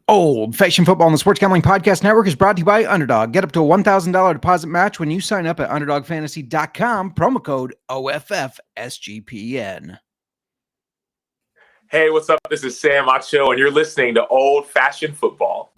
Old Fashioned Football on the Sports Gambling Podcast Network is brought to you by Underdog. Get up to a $1,000 deposit match when you sign up at UnderdogFantasy.com. Promo code OFFSGPN. Hey, what's up? This is Sam Acho, and you're listening to Old Fashioned Football.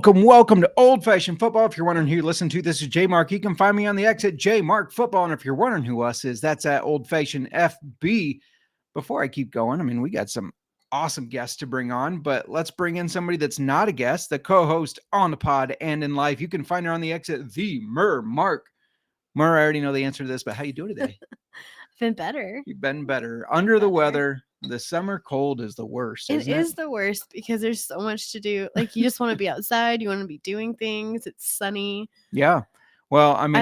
Welcome to Old Fashioned Football. If you're wondering who you listen to, this is JMark. You can find me on the X at JMark Football. And if you're wondering who us is, that's at Old Fashioned FB. Before I keep going, I mean, we got some awesome guests to bring on, but let's bring in somebody that's not a guest, the co-host on the pod and in life. You can find her on the X at the Mark. Mur, I already know the answer to this, but how you doing today? Been better. You've been better. Under the weather. The summer cold is the worst. It is the worst because there's so much to do. Like, you just want to be outside. You want to be doing things. It's sunny. Yeah. Well, I mean,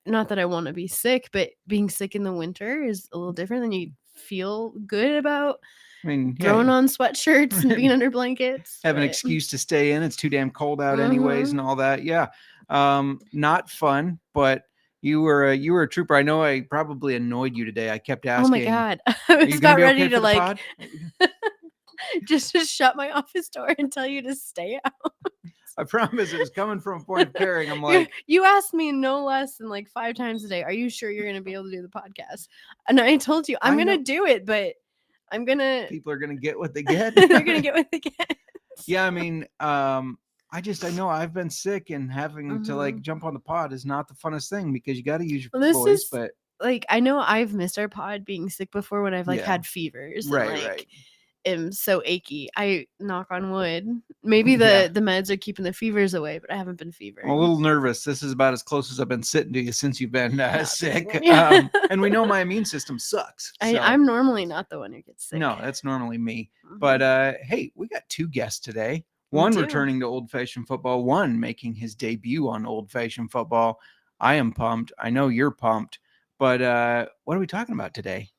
not that I want to be sick, but being sick in the winter is a little different than you feel good about. I mean, throwing on sweatshirts and being under blankets. Have an excuse to stay in. It's too damn cold out anyways and all that. Yeah. Not fun, but you were a trooper. I know I probably annoyed you today. I kept asking. Oh my God. I was about ready to just shut my office door and tell you to stay out. I promise it was coming from a point of caring. I'm like, you asked me no less than like 5 times a day, are you sure you're going to be able to do the podcast? And I told you, I'm going to do it, but people are going to get what they get. They're going to get what they get. Yeah. I mean, I know I've been sick and having to like jump on the pod is not the funnest thing because you got to use your voice. But like, I know I've missed our pod being sick before when I've had fevers. Right. Am so achy. I knock on wood. Maybe the meds are keeping the fevers away, but I haven't been fevering. I'm a little nervous. This is about as close as I've been sitting to you since you've been sick. And we know my immune system sucks. So. I'm normally not the one who gets sick. No, that's normally me. But hey, we got 2 guests today. One returning to Old Fashioned Football, one making his debut on Old Fashioned Football. I am pumped. I know you're pumped. But what are we talking about today?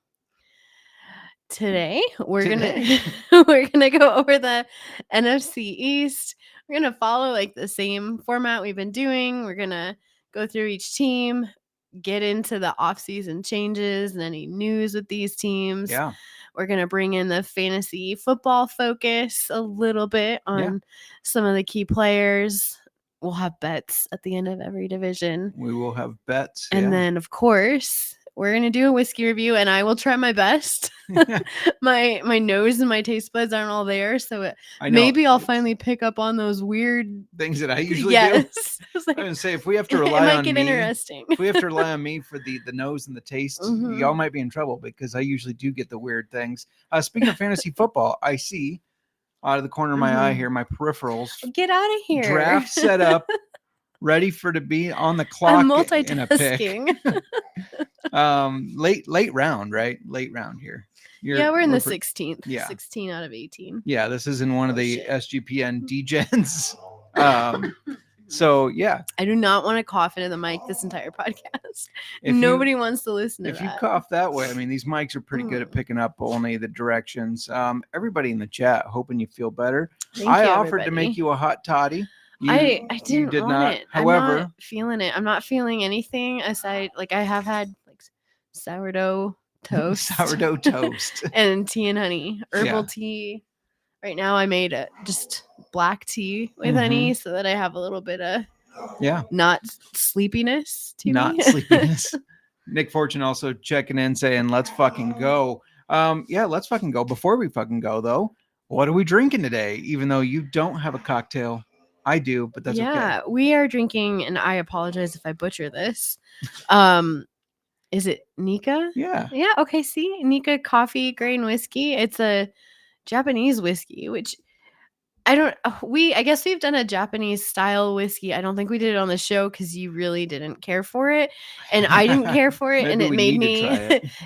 Today we're gonna go over the NFC East. We're gonna follow like the same format we've been doing. We're gonna go through each team, get into the offseason changes and any news with these teams. Yeah. We're going to bring in the fantasy football focus a little bit on some of the key players. We'll have bets at the end of every division. We will have bets. And then, of course, we're going to do a whiskey review, and I will try my best. My nose and my taste buds aren't all there, so maybe I'll finally pick up on those weird things that I usually do. I was going to say, if we have to rely on me, interesting. If we have to rely on me for the nose and the taste, y'all might be in trouble because I usually do get the weird things. Speaking of fantasy football, I see out of the corner of my eye here, my peripherals. Get out of here. Draft set up. Ready to be on the clock. I'm multitasking. Late round, right? Late round here. We're in the 16th. Yeah. 16 out of 18. Yeah, this is in one of the SGPN degens. So yeah. I do not want to cough into the mic this entire podcast. Nobody wants to listen to that. If you cough that way, I mean, these mics are pretty good at picking up only the directions. Everybody in the chat, hoping you feel better. I offered to make you a hot toddy. I didn't did want not. it. However, I'm not feeling it. I'm not feeling anything aside. Like, I have had like sourdough toast, and tea and honey, herbal tea. Right now, I made just black tea with honey so that I have a little bit of not sleepiness to me. Sleepiness. Nick Fortune also checking in saying, "Let's fucking go." Let's fucking go. Before we fucking go, though, what are we drinking today? Even though you don't have a cocktail. I do, but that's okay. Yeah, we are drinking, and I apologize if I butcher this. Is it Nika? Yeah. Yeah, okay, see? Nika coffee grain whiskey. It's a Japanese whiskey, which I guess we've done a Japanese style whiskey. I don't think we did it on the show because you really didn't care for it. And I didn't care for it. And it made me,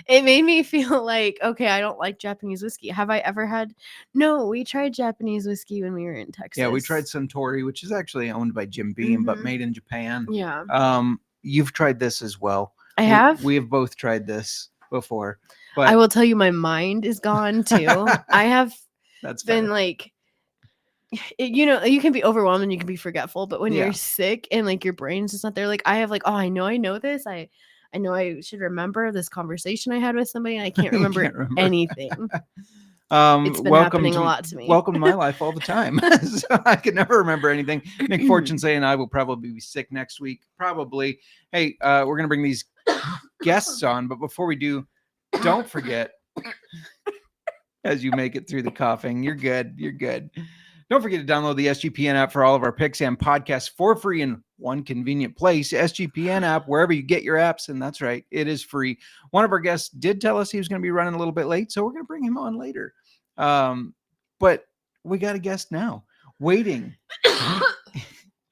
it made me feel like, okay, I don't like Japanese whiskey. Have I ever had? No, we tried Japanese whiskey when we were in Texas. Yeah, we tried Suntory, which is actually owned by Jim Beam, but made in Japan. Yeah. You've tried this as well. I have. We have both tried this before. But I will tell you, my mind is gone too. I have been like, you can be overwhelmed and you can be forgetful, but when you're sick and like your brain's just not there, like I have like, oh, I know this. I know I should remember this conversation I had with somebody and I can't remember anything. It's been happening a lot to me. Welcome to my life all the time. So I can never remember anything. Nick Fortune and I will probably be sick next week. Probably. Hey, we're going to bring these guests on, but before we do, don't forget, as you make it through the coughing, you're good. Don't forget to download the SGPN app for all of our picks and podcasts for free in one convenient place. SGPN app, wherever you get your apps. And that's right, it is free. One of our guests did tell us he was going to be running a little bit late, so we're going to bring him on later. But we got a guest now waiting.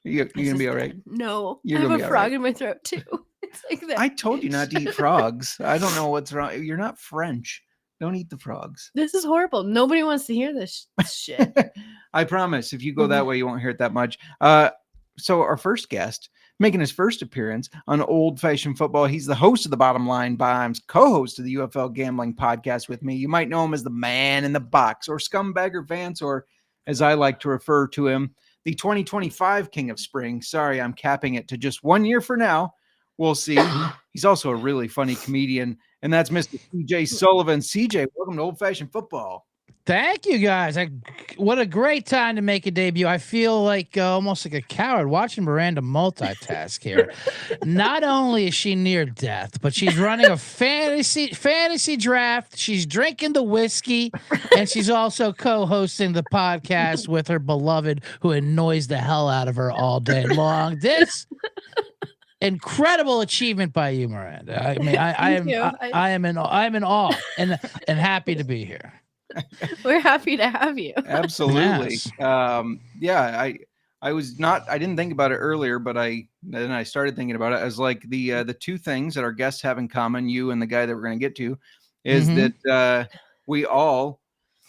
You're going to be all right? No, I have a frog in my throat too. It's like that. I told you not to eat frogs. I don't know what's wrong. You're not French. Don't eat the frogs. This is horrible. Nobody wants to hear this shit. I promise. If you go that way, you won't hear it that much. So our first guest, making his first appearance on Old Fashioned Football. He's the host of the Bottom Line Bombs, co-host of the UFL Gambling Podcast with me. You might know him as the Man in the Box or Scumbagger Vance, or as I like to refer to him, the 2025 King of Spring. Sorry, I'm capping it to just 1 year for now. We'll see. He's also a really funny comedian, and that's Mr. CJ Sullivan. CJ, welcome to Old Fashioned Football. Thank you, guys. What a great time to make a debut. I feel like almost like a coward watching Miranda multitask here. Not only is she near death, but she's running a fantasy draft. She's drinking the whiskey, and she's also co-hosting the podcast with her beloved, who annoys the hell out of her all day long. This incredible achievement by you, Miranda. I mean, I am in awe and happy to be here. We're happy to have you. Absolutely. Yes. I didn't think about it earlier, but then I started thinking about it as like the two things that our guests have in common, you and the guy that we're going to get to, is that we all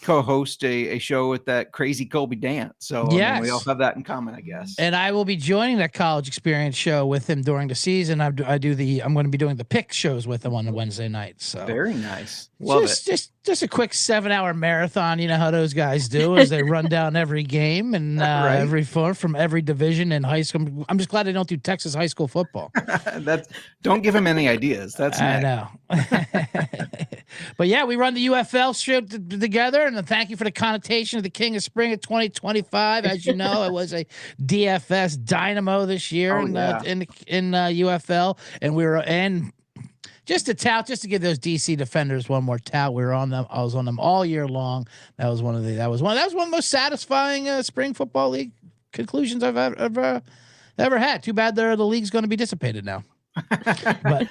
co-host a show with that crazy Colby Dant. So yes. I mean, we all have that in common, I guess. And I will be joining that college experience show with him during the season. I'm going to be doing the pick shows with him on the Wednesday night. So very nice. Love it. Just a quick 7-hour marathon. You know how those guys do as they run down every game and right. Every floor from every division in high school. I'm just glad they don't do Texas high school football. Don't give him any ideas. I know. But yeah, we run the UFL show together, and thank you for the connotation of the King of Spring of 2025. As you know, I was a DFS dynamo this year in UFL, and we were just to give those DC defenders one more tout. We were on them. I was on them all year long. That was one of the most satisfying spring football league conclusions I've ever had. Too bad the league's going to be dissipated now. But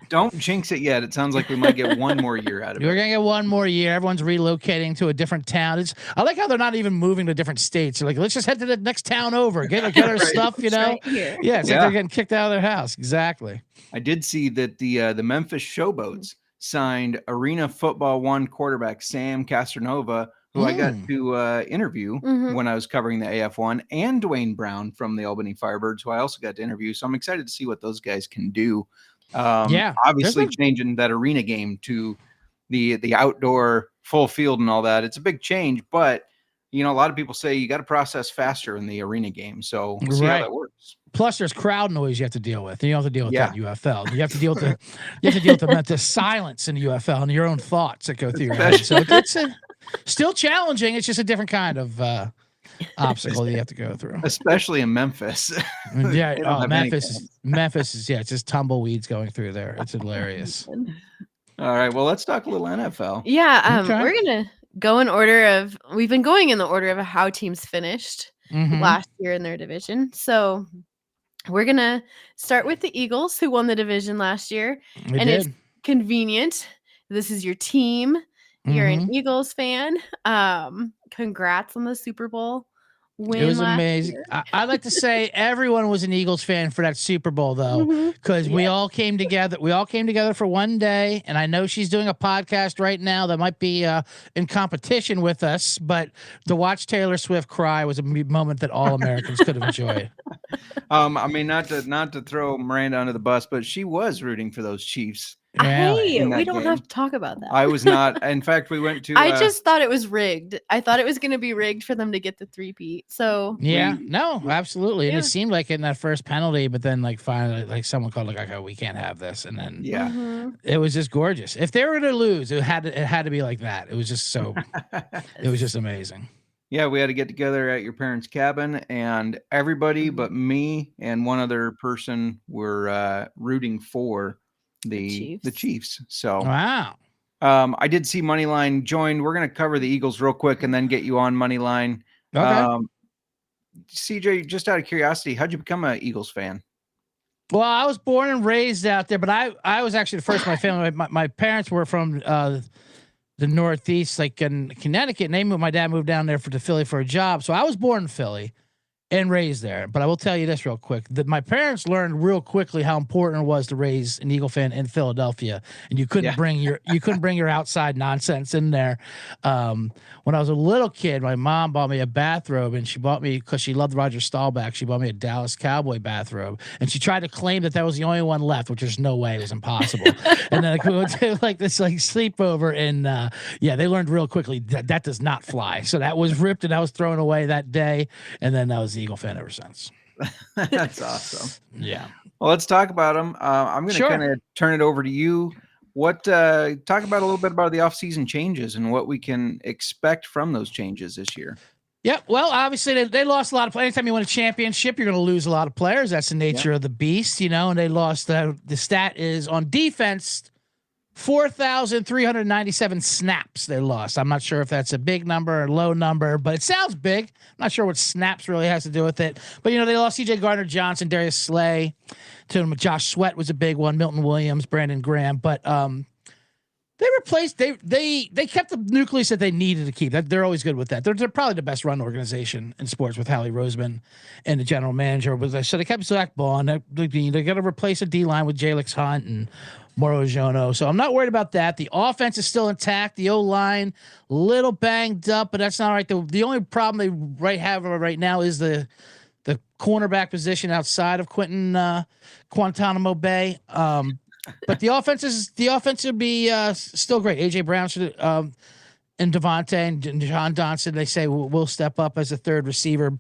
don't jinx it yet. It sounds like we might get one more year out of it. We're gonna get one more year. Everyone's relocating to a different town. I like how they're not even moving to different states. They're like, let's just head to the next town over. Get our right. Stuff, you know. Right here. Yeah, it's like they're getting kicked out of their house. Exactly. I did see that the Memphis Showboats signed Arena Football 1 quarterback Sam Castronova, who I got to interview when I was covering the AF1, and Dwayne Brown from the Albany Firebirds, who I also got to interview. So I'm excited to see what those guys can do. Obviously changing that arena game to the outdoor full field and all that. It's a big change, but a lot of people say you got to process faster in the arena game. So we'll see how that works. Plus, there's crowd noise you have to deal with. And you don't have to deal with that in UFL. You have to deal with the silence in the UFL and your own thoughts that go through your head. So it's still challenging. It's just a different kind of obstacle you have to go through, especially in Memphis. Yeah, Memphis is it's just tumbleweeds going through there. It's hilarious. All right, well, let's talk a little NFL. Yeah, we're gonna go in order of. We've been going in the order of how teams finished last year in their division. So we're gonna start with the Eagles, who won the division last year, it's convenient. This is your team. You're an Eagles fan. Congrats on the Super Bowl win. It was amazing. I'd like to say everyone was an Eagles fan for that Super Bowl, though, because we all came together. We all came together for one day, and I know she's doing a podcast right now that might be in competition with us. But to watch Taylor Swift cry was a moment that all Americans could have enjoyed. I mean, not to throw Miranda under the bus, but she was rooting for those Chiefs. Hey, we don't have to talk about that. I was not. In fact, we went to. I just thought it was rigged. I thought it was going to be rigged for them to get the 3-peat. So no, absolutely. And it seemed like in that first penalty, but then like finally, like someone called like, okay, we can't have this, and then it was just gorgeous. If they were going to lose, it had to be like that. It was just so. It was just amazing. Yeah, we had to get together at your parents' cabin, and everybody but me and one other person were rooting for the Chiefs. So wow. I did see Moneyline joined. We're going to cover the Eagles real quick and then get you on Moneyline. Okay. CJ, just out of curiosity, how'd you become an Eagles fan? Well, I was born and raised out there, but I was actually the first in my family. My parents were from the Northeast, like in Connecticut. And my dad moved down there to Philly for a job. So I was born in Philly and raised there. But I will tell you this real quick, that my parents learned real quickly how important it was to raise an Eagle fan in Philadelphia. And you couldn't bring your outside nonsense in there. When I was a little kid, my mom bought me a bathrobe, and she bought me, because she loved Roger Staubach, she bought me a Dallas Cowboy bathrobe. And she tried to claim that was the only one left, which there's no way, it was impossible. And then we went to like this like sleepover, and they learned real quickly that does not fly. So that was ripped and that was thrown away that day. And then that was the Eagle fan ever since. That's awesome. Yeah. Well, let's talk about them. I'm going to kind of turn it over to you. Talk about a little bit about the offseason changes and what we can expect from those changes this year. Yeah, well, obviously they lost a lot of players. Anytime you win a championship, you're going to lose a lot of players. That's the nature of the beast, and they lost. The stat is on defense, 4,397 snaps they lost. I'm not sure if that's a big number or a low number, but it sounds big. I'm not sure what snaps really has to do with it. But, they lost CJ Gardner-Johnson, Darius Slay. Josh Sweat was a big one, Milton Williams, Brandon Graham. But they replaced they kept the nucleus that they needed to keep. They're always good with that. They're probably the best run organization in sports with Howie Roseman and the general manager. So they kept Zach Bond. They got to replace a D-line with Jalix Hunt and Moro Jono. So I'm not worried about that. The offense is still intact. The O-line, a little banged up, but that's not right. The only problem they have right now is the cornerback position outside of Guantanamo Bay. But the offense would be still great. AJ Brown should, and Devontae and John Donson, they say will step up as a third receiver.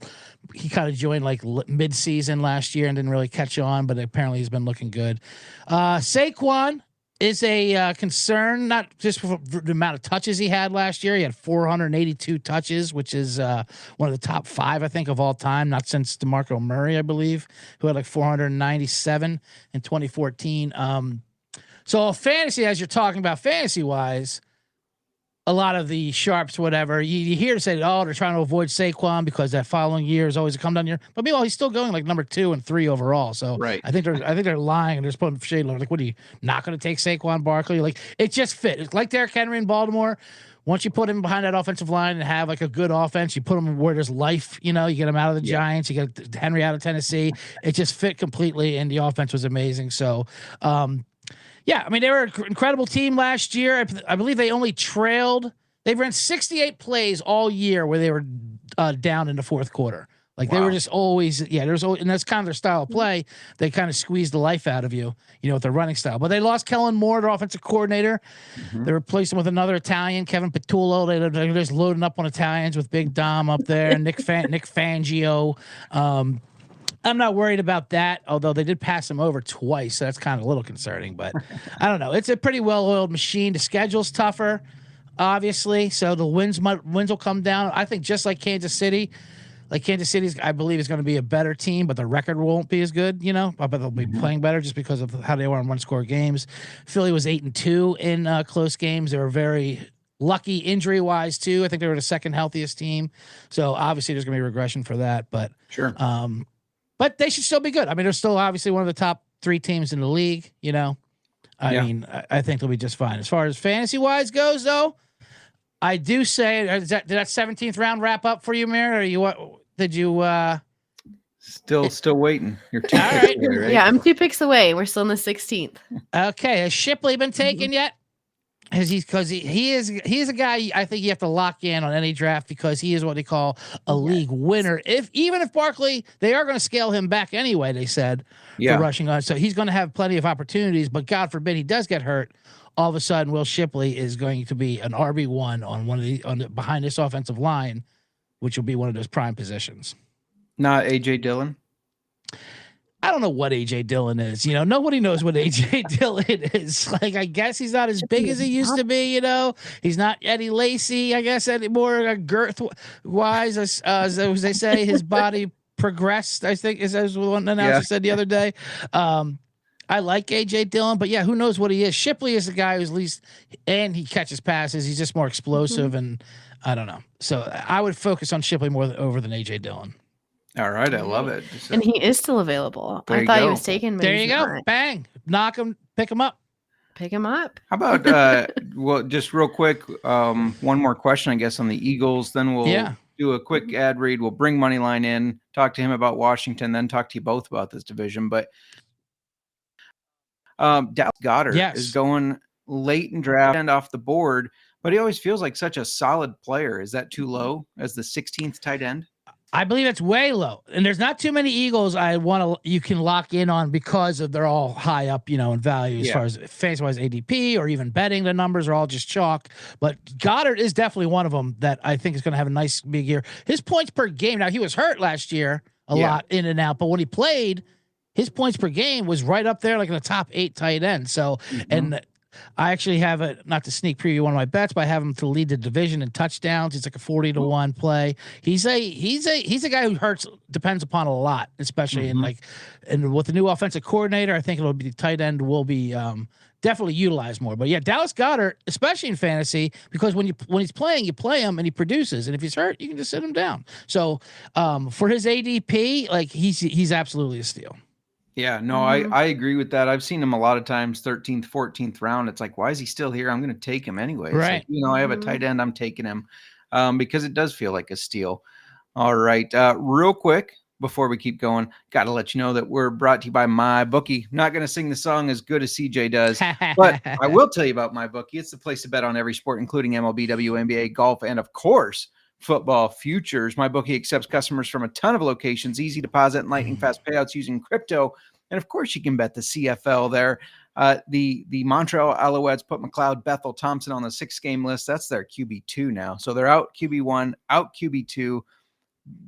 He kind of joined like mid-season last year and didn't really catch on, but apparently he's been looking good. Saquon is a concern, not just for the amount of touches he had last year. He had 482 touches, which is one of the top 5, I think, of all time, not since DeMarco Murray, I believe, who had like 497 in 2014. So fantasy, as you're talking about fantasy-wise, a lot of the sharps, whatever, you hear to say, they're trying to avoid Saquon because that following year is always a come down year. But meanwhile, he's still going like number 2 and 3 overall. So I think they're lying and they're putting shade. Like, what are you not going to take Saquon Barkley? Like, it just fit. It's like Derrick Henry in Baltimore. Once you put him behind that offensive line and have like a good offense, you put him where there's life. You get him out of the Giants, you get Henry out of Tennessee. It just fit completely, and the offense was amazing. So. Yeah, I mean, they were an incredible team last year. I believe they only trailed. They ran 68 plays all year where they were down in the fourth quarter. Like they were just always, and that's kind of their style of play. They kind of squeeze the life out of you, with their running style. But they lost Kellen Moore, their offensive coordinator. They replaced him with another Italian, Kevin Petullo. They're just loading up on Italians with Big Dom up there, Nick Fangio. I'm not worried about that, although they did pass him over twice, so that's kind of a little concerning. But I don't know. It's a pretty well-oiled machine. The schedule's tougher, obviously, so the wins will come down. I think just like Kansas City. Like Kansas City, I believe, is going to be a better team, but the record won't be as good, but they'll be playing better just because of how they were in one-score games. Philly was 8-2 in close games. They were very lucky injury-wise, too. I think they were the second healthiest team. So, obviously, there's going to be regression for that. But sure. But they should still be good. I mean, they're still obviously one of the top 3 teams in the league, I mean, I think they'll be just fine. As far as fantasy-wise goes, though, I do say, did that 17th round wrap up for you, Mir? Or did you? Still waiting. You're 2 All picks right. away, right? Yeah, I'm 2 picks away. We're still in the 16th. Okay, has Shipley been taken yet? Because he is a guy I think you have to lock in on any draft because he is what they call a league winner. Even if Barkley, they are going to scale him back anyway. They said for rushing on, so he's going to have plenty of opportunities. But God forbid he does get hurt. All of a sudden, Will Shipley is going to be an RB1 on behind this offensive line, which will be one of those prime positions. Not AJ Dillon. I don't know what AJ Dillon is. Nobody knows what AJ Dillon is. Like, I guess he's not as big as he used to be. He's not Eddie Lacy, I guess, anymore. Girth wise, as they say, his body progressed. I think as one announcer said the other day. I like AJ Dillon, but who knows what he is? Shipley is the guy who's least, and he catches passes. He's just more explosive, and I don't know. So I would focus on Shipley more over than AJ Dillon. All right, I love it. And he is still available. I thought he was taken. But there you go. Bang. Knock him. Pick him up. Pick him up. How about well, just real quick, one more question, I guess, on the Eagles. Then we'll do a quick ad read. We'll bring Moneyline in, talk to him about Washington, then talk to you both about this division. But Dallas Goedert is going late in draft and off the board, but he always feels like such a solid player. Is that too low as the 16th tight end? I believe it's way low. And there's not too many Eagles you can lock in on because they're all high up, in value as far as fantasy-wise ADP or even betting. The numbers are all just chalk. But Goddard is definitely one of them that I think is going to have a nice big year. His points per game, now he was hurt last year a lot in and out, but when he played, his points per game was right up there like in the top 8 tight end. So, and I actually have it, not to sneak preview one of my bets, but I have him to lead the division in touchdowns. It's like a 40-1 play. He's a guy who depends upon a lot, especially and with the new offensive coordinator, I think it'll be tight end will be definitely utilized more. But Dallas Goedert, especially in fantasy, because when he's playing, you play him and he produces, and if he's hurt, you can just sit him down. So for his ADP, like he's absolutely a steal. Yeah, no, I agree with that. I've seen him a lot of times, 13th, 14th round. It's like, why is he still here? I'm going to take him anyway. Right. Like, I have a tight end. I'm taking him because it does feel like a steal. All right. Real quick, before we keep going, got to let you know that we're brought to you by MyBookie. Not going to sing the song as good as CJ does, but I will tell you about MyBookie. It's the place to bet on every sport, including MLB, WNBA, golf, and of course, football futures. MyBookie accepts customers from a ton of locations, easy deposit and lightning fast payouts using crypto. And of course, you can bet the CFL there. The Montreal Alouettes put McLeod, Bethel, Thompson on the 6-game list. That's their QB2 now. So they're out QB1, out QB2.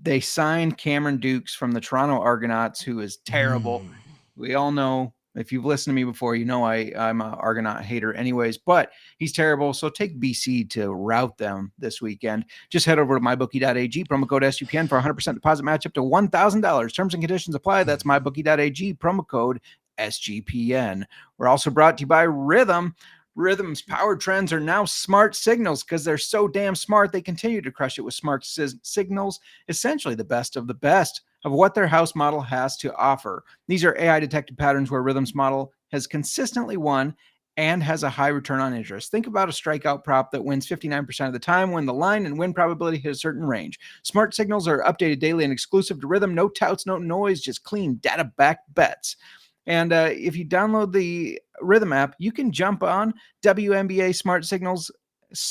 They signed Cameron Dukes from the Toronto Argonauts, who is terrible. We all know, if you've listened to me before, I'm an Argonaut hater anyways, but he's terrible. So take BC to rout them this weekend. Just head over to mybookie.ag, promo code SGPN for 100% deposit match up to $1,000. Terms and conditions apply. That's mybookie.ag, promo code SGPN. We're also brought to you by Rhythm. Rhythm's power trends are now smart signals because they're so damn smart. They continue to crush it with smart signals, essentially the best of what their house model has to offer. These are AI detected patterns where Rhythm's model has consistently won and has a high return on interest. Think about a strikeout prop that wins 59% of the time when the line and win probability hit a certain range. Smart signals are updated daily and exclusive to Rhythm. No touts, no noise, just clean data-backed bets. And if you download the Rhythm app, you can jump on WNBA smart signals.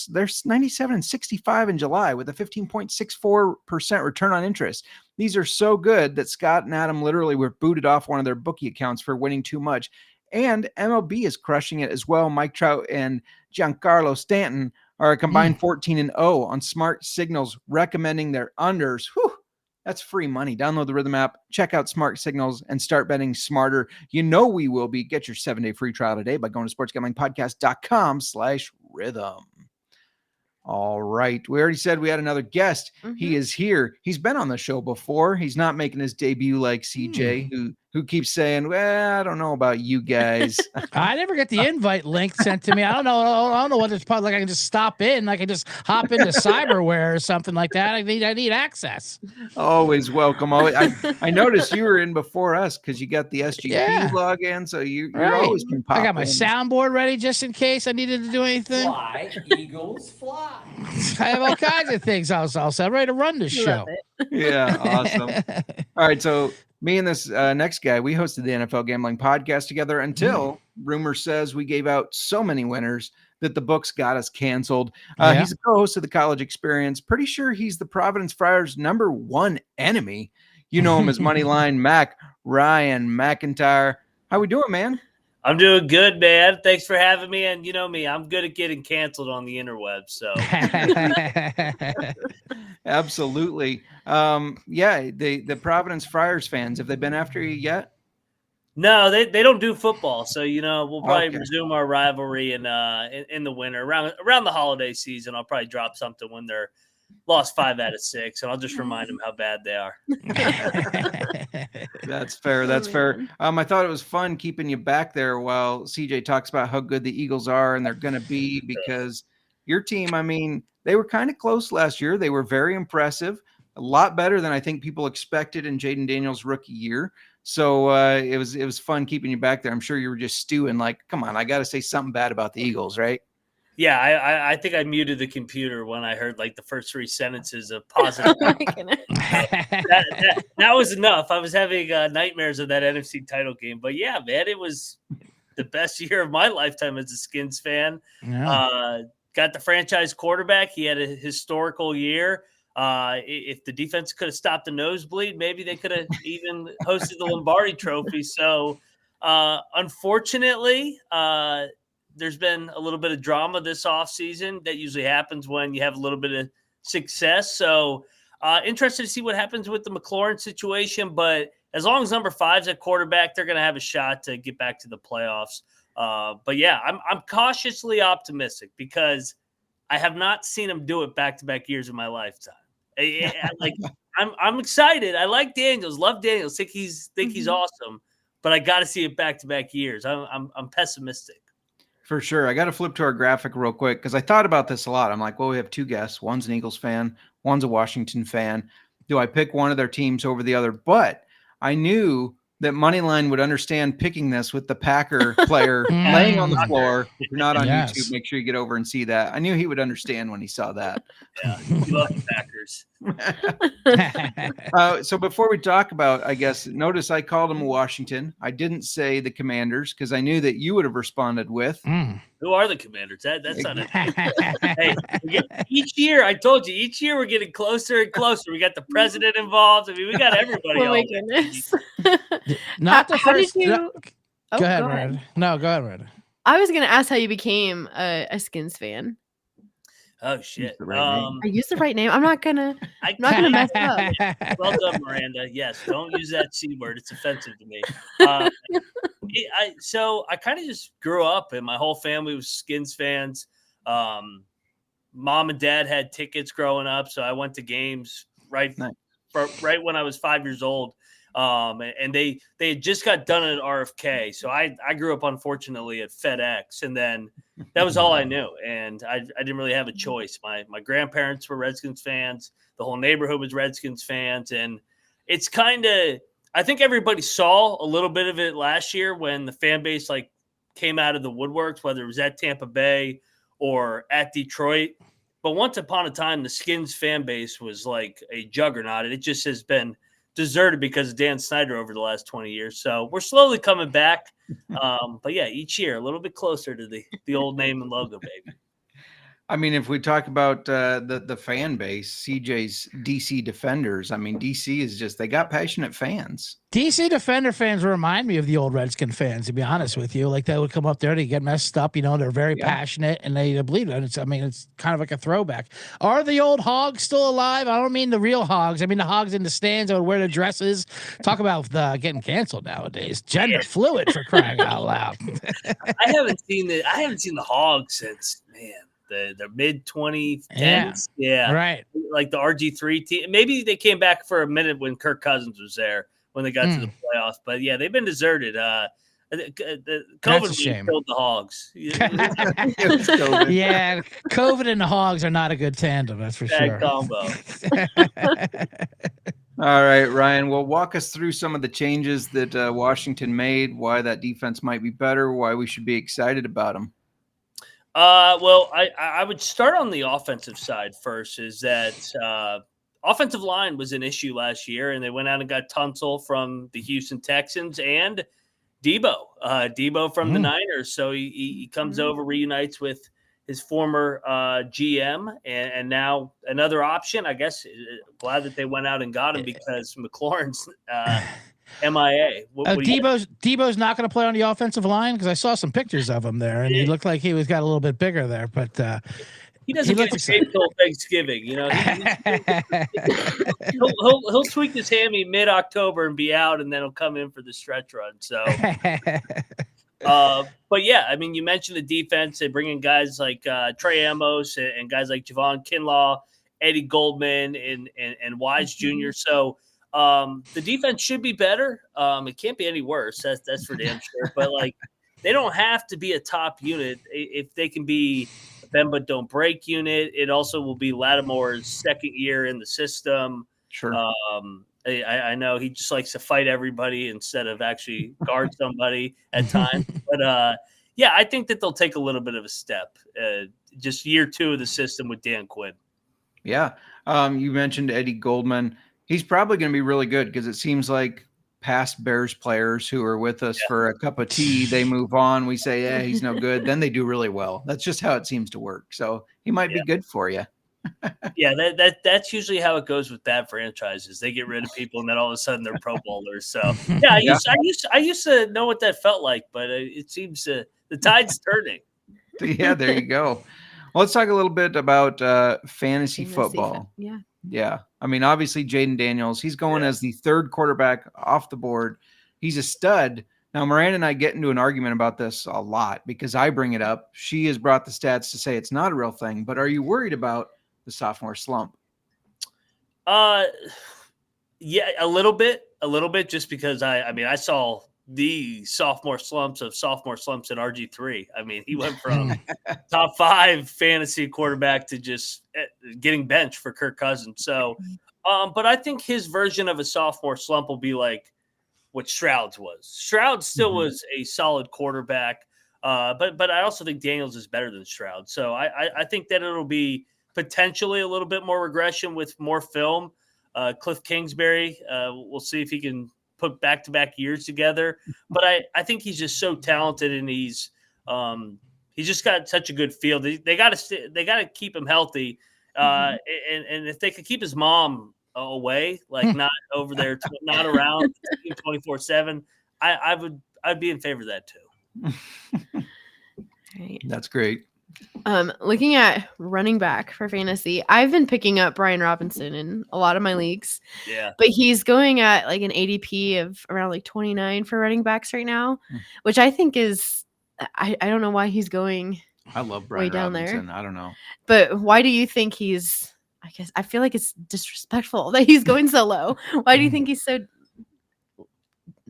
There's 97 and 65 in July with a 15.64% return on interest. These are so good that Scott and Adam literally were booted off one of their bookie accounts for winning too much. And MLB is crushing it as well. Mike Trout and Giancarlo Stanton are a combined 14-0 on smart signals, recommending their unders. Whew. That's free money. Download the Rhythm app, check out Smart Signals, and start betting smarter. We will be. Get your 7-day free trial today by going to sportsgamblingpodcast.com/rhythm. All right. We already said we had another guest. He is here. He's been on the show before. He's not making his debut like CJ, who who keeps saying, well, I don't know about you guys. I never get the invite link sent to me. I don't know what it's probably like. I can just stop in. I can just hop into cyberware or something like that. I need access. Always welcome. I noticed you were in before us because you got the SGP login. So you're always can pop I got my in. soundboard ready just in case I needed to do anything. Fly, Eagles, fly. I have all kinds of things. I was ready to run this show. Yeah, awesome. All right, so me and this next guy, we hosted the NFL Gambling Podcast together until rumor says we gave out so many winners that the books got us canceled. He's a co-host of the College Experience. Pretty sure he's the Providence Friars' #1 enemy. You know him as Moneyline Mac, Ryan McIntyre. How we doing, man? I'm doing good, man. Thanks for having me. And you know me, I'm good at getting canceled on the interwebs. So absolutely. The Providence Friars fans, have they been after you yet? No, they don't do football. So, we'll probably resume our rivalry in the winter around the holiday season. I'll probably drop something when they're lost 5 out of 6, and I'll just remind them how bad they are. That's fair. That's fair. I thought it was fun keeping you back there while CJ talks about how good the Eagles are and they're going to be, because your team, I mean, they were kind of close last year. They were very impressive, a lot better than I think people expected in Jaden Daniels' rookie year. So it was fun keeping you back there. I'm sure you were just stewing like, come on, I got to say something bad about the Eagles, right? Yeah, I think I muted the computer when I heard like the first 3 sentences of positive. Oh my goodness. that was enough. I was having nightmares of that NFC title game. But yeah, man, it was the best year of my lifetime as a Skins fan. Yeah. Got the franchise quarterback. He had a historical year. If the defense could have stopped the nosebleed, maybe they could have even hosted the Lombardi Trophy. So unfortunately, there's been a little bit of drama this offseason. That usually happens when you have a little bit of success. So interested to see what happens with the McLaurin situation. But as long as number 5's at quarterback, they're going to have a shot to get back to the playoffs. But yeah, I'm cautiously optimistic because I have not seen him do it back-to-back years in my lifetime. I'm excited. I like Daniels, love Daniels, think he's awesome, but I got to see it back-to-back years. I'm pessimistic. For sure. I got to flip to our graphic real quick because I thought about this a lot. I'm like, well, we have 2 guests. One's an Eagles fan. One's a Washington fan. Do I pick one of their teams over the other? But I knew that Moneyline would understand picking this with the Packer player laying on the floor. If you're not on YouTube, make sure you get over and see that. I knew he would understand when he saw that. Yeah, we love the Packers. So before we talk about, I guess, notice I called him Washington. I didn't say the Commanders because I knew that you would have responded with. Who are the Commanders? That's not it. Hey, each year, I told you, each year we're getting closer and closer. We got the president involved. I mean, we got everybody. Oh my goodness. Not the first. Go ahead, Miranda. No, go ahead, Miranda. I was going to ask how you became a Skins fan. Oh shit! I used the right name. I'm not gonna mess up. Well done, Miranda. Yes, don't use that C word. It's offensive to me. So I kind of just grew up, and my whole family was Skins fans. Mom and Dad had tickets growing up, so I went to games right when I was 5 years old. And they had just got done at RFK. So I grew up, unfortunately, at FedEx, and then that was all I knew. And I didn't really have a choice. My grandparents were Redskins fans. The whole neighborhood was Redskins fans. And it's kind of, I think everybody saw a little bit of it last year when the fan base came out of the woodworks, whether it was at Tampa Bay or at Detroit. But once upon a time, the Skins fan base was like a juggernaut. And it just has been deserted because of Dan Snyder over the last 20 years. So we're slowly coming back. But yeah, each year a little bit closer to the old name and logo, baby. I mean, if we talk about the fan base, CJ's DC Defenders, I mean, DC is just, they got passionate fans. DC Defender fans remind me of the old Redskin fans, to be honest with you. Like, they would come up there to get messed up. They're very passionate and they believe it. It's kind of like a throwback. Are the old Hogs still alive? I don't mean the real Hogs. I mean the Hogs in the stands that would wear the dresses. Talk about getting canceled nowadays. Gender fluid, for crying out loud. I haven't seen the Hogs since, man, the mid 2010s. Yeah. Right. Like the RG3 team. Maybe they came back for a minute when Kirk Cousins was there. when they got to the playoffs. But yeah, they've been deserted. COVID really killed the Hogs. Yeah, COVID and the Hogs are not a good tandem. That's for sure. Combo. All right, Ryan. Well, walk us through some of the changes that Washington made, why that defense might be better, why we should be excited about them. Well, I would start on the offensive side first. Is that offensive line was an issue last year, and they went out and got Tunsil from the Houston Texans and Debo from the Niners. So he comes over, reunites with his former GM, and now another option. I guess glad that they went out and got him because McLaurin's MIA. Debo's not going to play on the offensive line because I saw some pictures of him there, and he looked like he got a little bit bigger there, but. He doesn't get paid until Thanksgiving, you know. He'll tweak his hammy mid-October and be out, and then he'll come in for the stretch run. So, but yeah, I mean, you mentioned the defense. They bring in guys like Trey Amos and guys like Javon Kinlaw, Eddie Goldman, and Wise Jr. So the defense should be better. It can't be any worse. That's for damn sure. But like, they don't have to be a top unit if they can be. Bend but don't break unit. It also will be Lattimore's second year in the system. Sure. I know he just likes to fight everybody instead of actually guard somebody at times. But yeah, I think that they'll take a little bit of a step. Just year 2 of the system with Dan Quinn. Yeah. You mentioned Eddie Goldman. He's probably going to be really good because it seems like past Bears players who are with us for a cup of tea, they move on. We say, yeah, he's no good. Then they do really well. That's just how it seems to work. So he might be good for you. Yeah, that's usually how it goes with bad franchises. They get rid of people, and then all of a sudden they're Pro Bowlers. So yeah, I used to know what that felt like, but it seems the tide's turning. Yeah, there you go. Well, let's talk a little bit about fantasy football. Yeah. I mean, obviously, Jaden Daniels, he's going as the third quarterback off the board. He's a stud. Now, Miranda and I get into an argument about this a lot because I bring it up. She has brought the stats to say it's not a real thing. But are you worried about the sophomore slump? Yeah, a little bit, just because I saw the sophomore slumps in RG3. I mean, he went from top 5 fantasy quarterback to just getting benched for Kirk Cousins. So, but I think his version of a sophomore slump will be like what Stroud's was. Stroud still was a solid quarterback, but I also think Daniels is better than Stroud. So I think that it'll be potentially a little bit more regression with more film. Cliff Kingsbury, we'll see if he can put back-to-back years together, but I think he's just so talented, and he's just got such a good feel. They got to keep him healthy, and if they could keep his mom away, like not over there, not around 24/7, I'd be in favor of that too. Right. That's great. Looking at running back for fantasy, I've been picking up Brian Robinson in a lot of my leagues. Yeah. But he's going at like an ADP of around like 29 for running backs right now, which I think is I don't know why he's going I love Brian Robinson. I don't know. But why do you think I feel like it's disrespectful that he's going so low. Why do you think he's so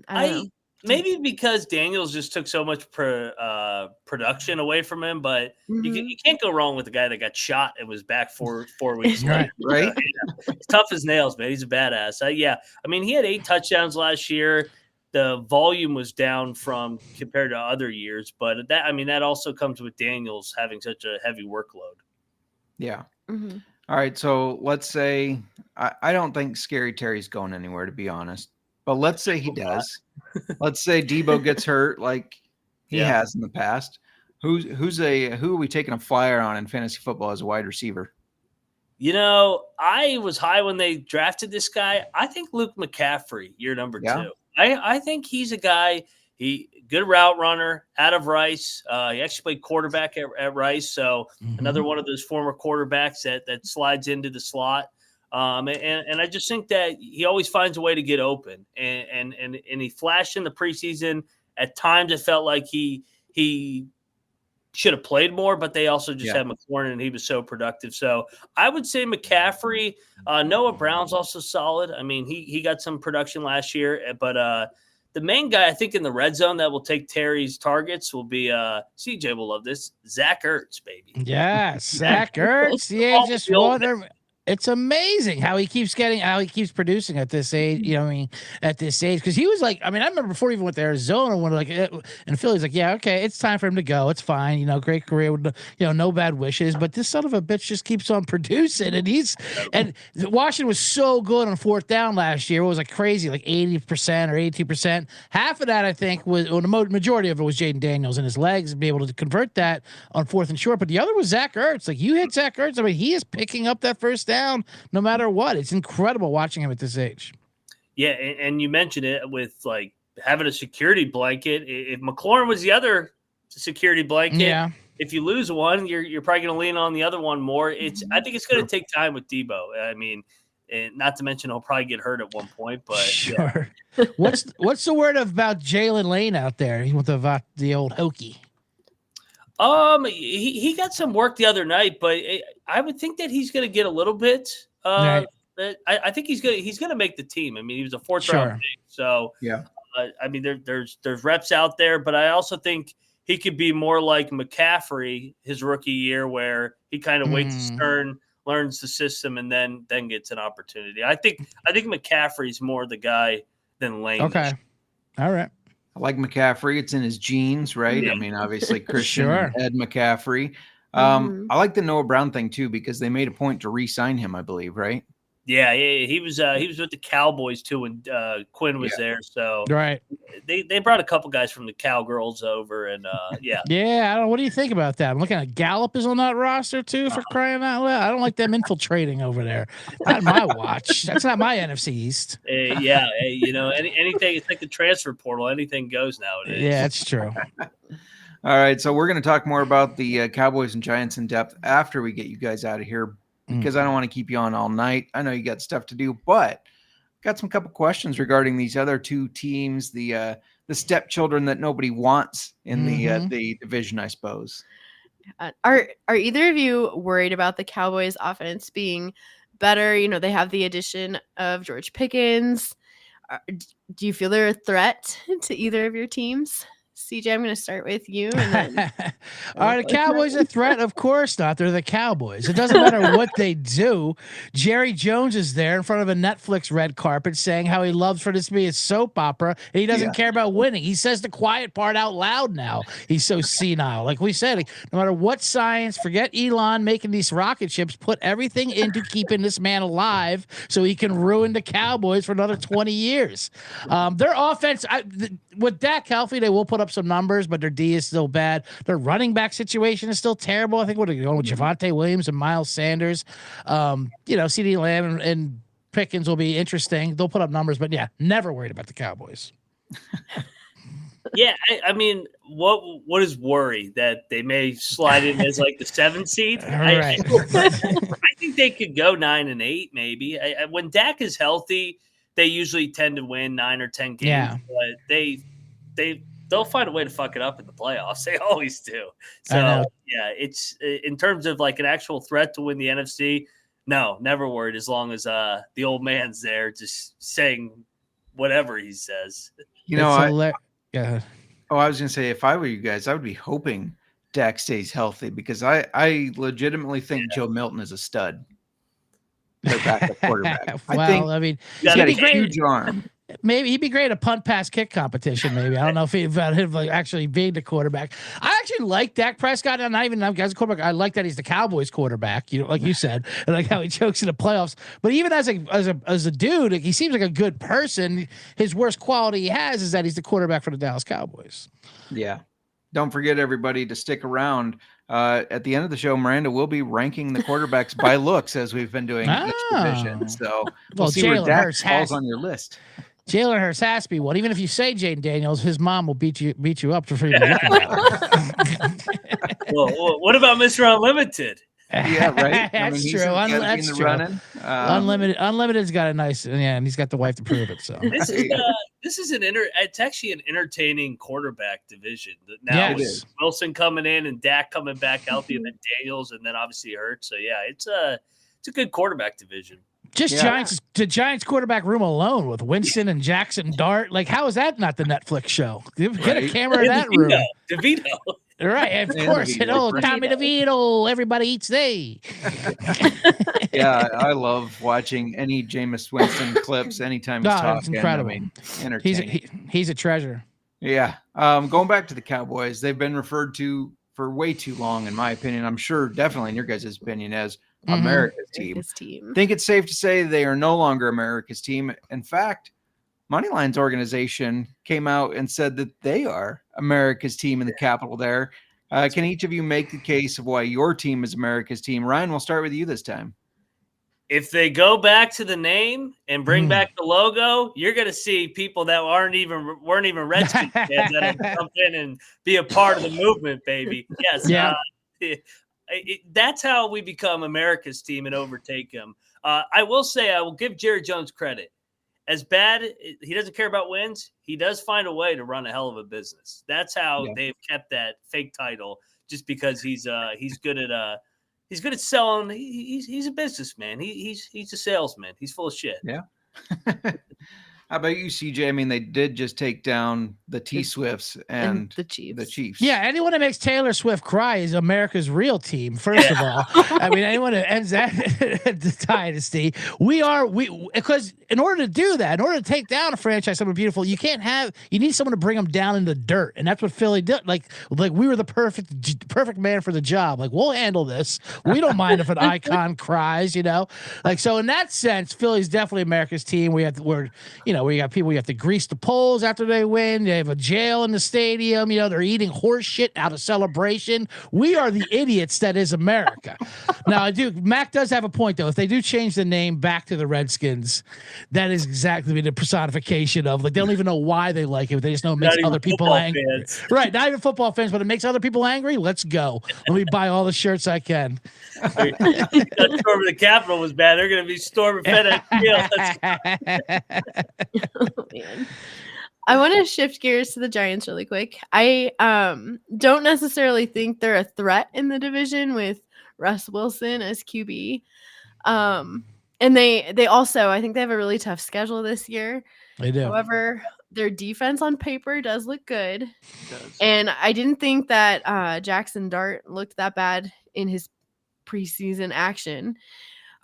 I don't know. Maybe because Daniels just took so much production away from him, but you can't go wrong with the guy that got shot and was back 4 weeks later. Right? He's tough as nails, man. He's a badass. I mean, he had 8 touchdowns last year. The volume was down compared to other years, but that also comes with Daniels having such a heavy workload. Yeah. Mm-hmm. All right, so let's say I don't think Scary Terry's going anywhere, to be honest. But let's say he does. Let's say Debo gets hurt like he has in the past. Who are we taking a flyer on in fantasy football as a wide receiver? You know, I was high when they drafted this guy. I think Luke McCaffrey, year number 2. I think he's a guy. He good route runner out of Rice. He actually played quarterback at Rice, so another one of those former quarterbacks that slides into the slot. And I just think that he always finds a way to get open, and he flashed in the preseason. At times, it felt like he should have played more, but they also just had McLaurin, and he was so productive. So I would say McCaffrey. Noah Brown's also solid. I mean, he got some production last year, but the main guy I think in the red zone that will take Terry's targets will be CJ will love this, Zach Ertz, baby. Yeah, Zach Ertz. Yeah, just wonder. It's amazing how he keeps producing at this age. You know, I mean, at this age, because he was like, I mean, I remember before he even went to Arizona, when and Philly's like, yeah, okay, it's time for him to go. It's fine, you know, great career, with no bad wishes. But this son of a bitch just keeps on producing, and Washington was so good on fourth down last year. It was like crazy, like 80% or 82%. Half of that, I think, was, or the majority of it was Jaden Daniels and his legs and be able to convert that on fourth and short. But the other was Zach Ertz. Like, you hit Zach Ertz, I mean, he is picking up that first down no matter what. It's incredible watching him at this age. Yeah, and you mentioned it with like having a security blanket. If McLaurin was the other security blanket, if you lose one, you're probably going to lean on the other one more. I think it's going to take time with Debo. I mean, and not to mention he'll probably get hurt at one point. But sure. What's the word about Jalen Lane out there? He went to the old Hokie. He got some work the other night, but I would think that he's going to get a little bit. I think he's going to make the team. I mean, he was a fourth round pick, so I mean, there's reps out there, but I also think he could be more like McCaffrey his rookie year, where he kind of waits his turn, learns the system, and then gets an opportunity. I think McCaffrey's more the guy than Lane. Okay, all right. I like McCaffrey. It's in his genes, right? Yeah. I mean, obviously Christian Ed McCaffrey. I like the Noah Brown thing too, because they made a point to re-sign him, I believe, right? Yeah, he was with the Cowboys too when Quinn was there. So they brought a couple guys from the Cowgirls over, and I don't know. What do you think about that? I'm looking at Gallup is on that roster too, for crying out loud. I don't like them infiltrating over there. Not my watch. That's not my NFC East. You know, anything. It's like the transfer portal. Anything goes nowadays. Yeah, that's true. All right, so we're going to talk more about the Cowboys and Giants in depth after we get you guys out of here, because I don't want to keep you on all night. I know you got stuff to do, but got some couple questions regarding these other two teams, the stepchildren that nobody wants in the division, I suppose. Are either of you worried about the Cowboys offense being better? You know, they have the addition of George Pickens. Do you feel they're a threat to either of your teams? CJ, I'm going to start with you. And then Are the Cowboys a threat? Of course not. They're the Cowboys. It doesn't matter what they do. Jerry Jones is there in front of a Netflix red carpet saying how he loves for this to be a soap opera, and he doesn't care about winning. He says the quiet part out loud now. He's so senile. Like we said, no matter what science, forget Elon making these rocket ships, put everything into keeping this man alive so he can ruin the Cowboys for another 20 years. Their offense, with Dak healthy, they will put up some numbers, but their D is still bad. Their running back situation is still terrible. I think what are going with Javonte Williams and Miles Sanders. CeeDee Lamb and Pickens will be interesting. They'll put up numbers, but never worried about the Cowboys. I mean, what is worry that they may slide in as like the 7th seed? Right. I think they could go 9-8, maybe. When Dak is healthy, they usually tend to win 9 or 10 games, but they'll find a way to fuck it up in the playoffs. They always do. So it's in terms of like an actual threat to win the NFC. No, never worried as long as the old man's there just saying whatever he says. You know, I was going to say, if I were you guys, I would be hoping Dak stays healthy, because I legitimately think Joe Milton is a stud. Their backup quarterback. I mean, he's got a huge arm. Maybe he'd be great at a punt, pass, kick competition. Maybe I don't know if about him like actually being the quarterback. I actually like Dak Prescott, and not even as a quarterback. I like that he's the Cowboys quarterback. You know, like you said, and like how he chokes in the playoffs. But even as a dude, like, he seems like a good person. His worst quality he has is that he's the quarterback for the Dallas Cowboys. Yeah. Don't forget, everybody, to stick around. At the end of the show, Miranda will be ranking the quarterbacks by looks, as we've been doing each division. So we'll see where Dak falls on your list. Jalen Hurts has to be one. Even if you say Jaden Daniels, his mom will beat you up for even looking at him. Well, what about Mr. Unlimited? Yeah, right. That's true. That's true. Unlimited's got a nice, and he's got the wife to prove it. So this is it's actually an entertaining quarterback division. Now with Wilson coming in and Dak coming back healthy, and then Daniels, and then obviously Hurts. So yeah, it's a good quarterback division. The Giants quarterback room alone with Winston and Jackson Dart. Like, how is that not the Netflix show? Get a camera in that room. DeVito. Right, of course. Tommy DeVito. Everybody eats they. Yeah, I love watching any Jameis Winston clips anytime he's talking. It's incredible. I mean, entertaining. He's a treasure. Yeah. Going back to the Cowboys, they've been referred to for way too long, in my opinion. I'm sure, definitely in your guys' opinion, as America's team. I think it's safe to say they are no longer America's team. In fact, Moneyline's organization came out and said that they are America's team in the capital there. Can each of you make the case of why your team is America's team? Ryan, we'll start with you this time. If they go back to the name and bring back the logo, you're going to see people that weren't even Redskins fans that have come in and be a part of the movement, baby. Yes. Yeah. That's how we become America's team and overtake them. I will say, I will give Jerry Jones credit. As bad, he doesn't care about wins. He does find a way to run a hell of a business. That's how they've kept that fake title, just because he's good at selling. He's a businessman. He's a salesman. He's full of shit. Yeah. How about you, CJ? I mean, they did just take down the T-Swifts and the Chiefs. Yeah, anyone that makes Taylor Swift cry is America's real team, first of all. I mean, anyone that ends that dynasty, because in order to do that, in order to take down a franchise, something beautiful, you need someone to bring them down in the dirt. And that's what Philly did. Like we were the perfect man for the job. Like, we'll handle this. We don't mind if an icon cries, Like, so in that sense, Philly's definitely America's team. We got people, we have to grease the poles after they win. They have a jail in the stadium. They're eating horse shit out of celebration. We are the idiots that is America. Now, Mac does have a point, though. If they do change the name back to the Redskins, that is exactly the personification of, like, they don't even know why they like it. They just know it makes other people angry. Fans. Right, not even football fans, but it makes other people angry. Let's go. Let me buy all the shirts I can. That storming the Capitol was bad. They're going to be storming FedEx Field. Oh, man. I want to shift gears to the Giants really quick. I don't necessarily think they're a threat in the division with Russ Wilson as QB. And they also, I think they have a really tough schedule this year. They do. However, their defense on paper does look good. And I didn't think that Jackson Dart looked that bad in his preseason action.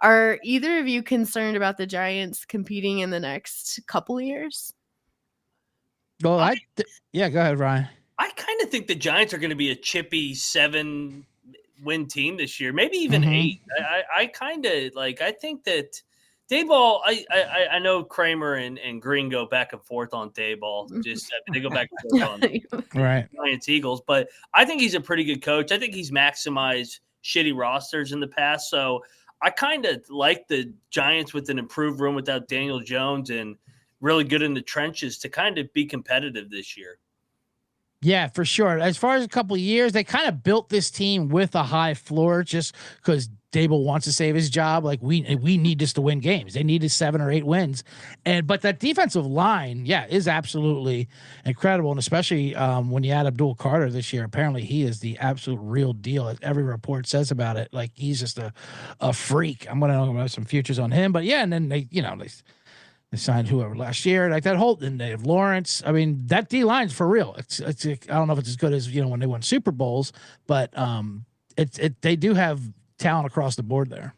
Are either of you concerned about the Giants competing in the next couple of years? Well, go ahead, Ryan. I kind of think the Giants are going to be a chippy 7-win team this year, maybe even 8. I kind of I think that Dayball, I know Kramer and Green go back and forth on Dayball. They go back and forth on right. Giants Eagles, but I think he's a pretty good coach. I think he's maximized shitty rosters in the past, so I kind of like the Giants with an improved room without Daniel Jones and really good in the trenches to kind of be competitive this year. Yeah, for sure. As far as a couple of years, they kind of built this team with a high floor just because Dable wants to save his job. Like, we need this to win games. They needed 7 or 8 wins. But that defensive line, is absolutely incredible. And especially when you add Abdul Carter this year, apparently he is the absolute real deal. Every report says about it. Like, he's just a freak. I'm going to have some futures on him. But yeah, and then they signed whoever last year, like that whole, and they have Lawrence. I mean, that D line's for real. It's I don't know if it's as good as when they won Super Bowls, but they do have talent across the board there.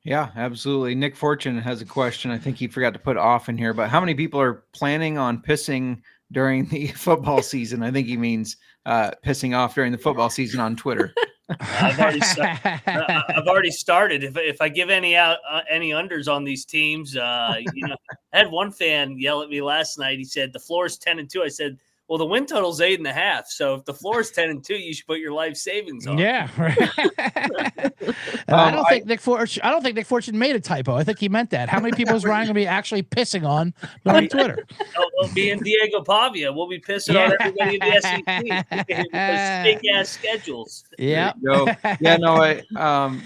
Yeah, absolutely. Nick Fortune has a question. I think he forgot to put off in here, but how many people are planning on pissing during the football season? I think he means pissing off during the football season on Twitter. I've already started. If I give any unders on these teams, I had one fan yell at me last night. He said the floor is 10-2. I said, Well, the win total is 8.5. So if the floor is 10-2, you should put your life savings on. Yeah. I don't think Nick Fortune made a typo. I think he meant that. How many people is Ryan going to be actually pissing on Twitter? Me and Diego Pavia will be pissing on everybody in the SEC. Fake ass schedules. Yeah. Yeah. No.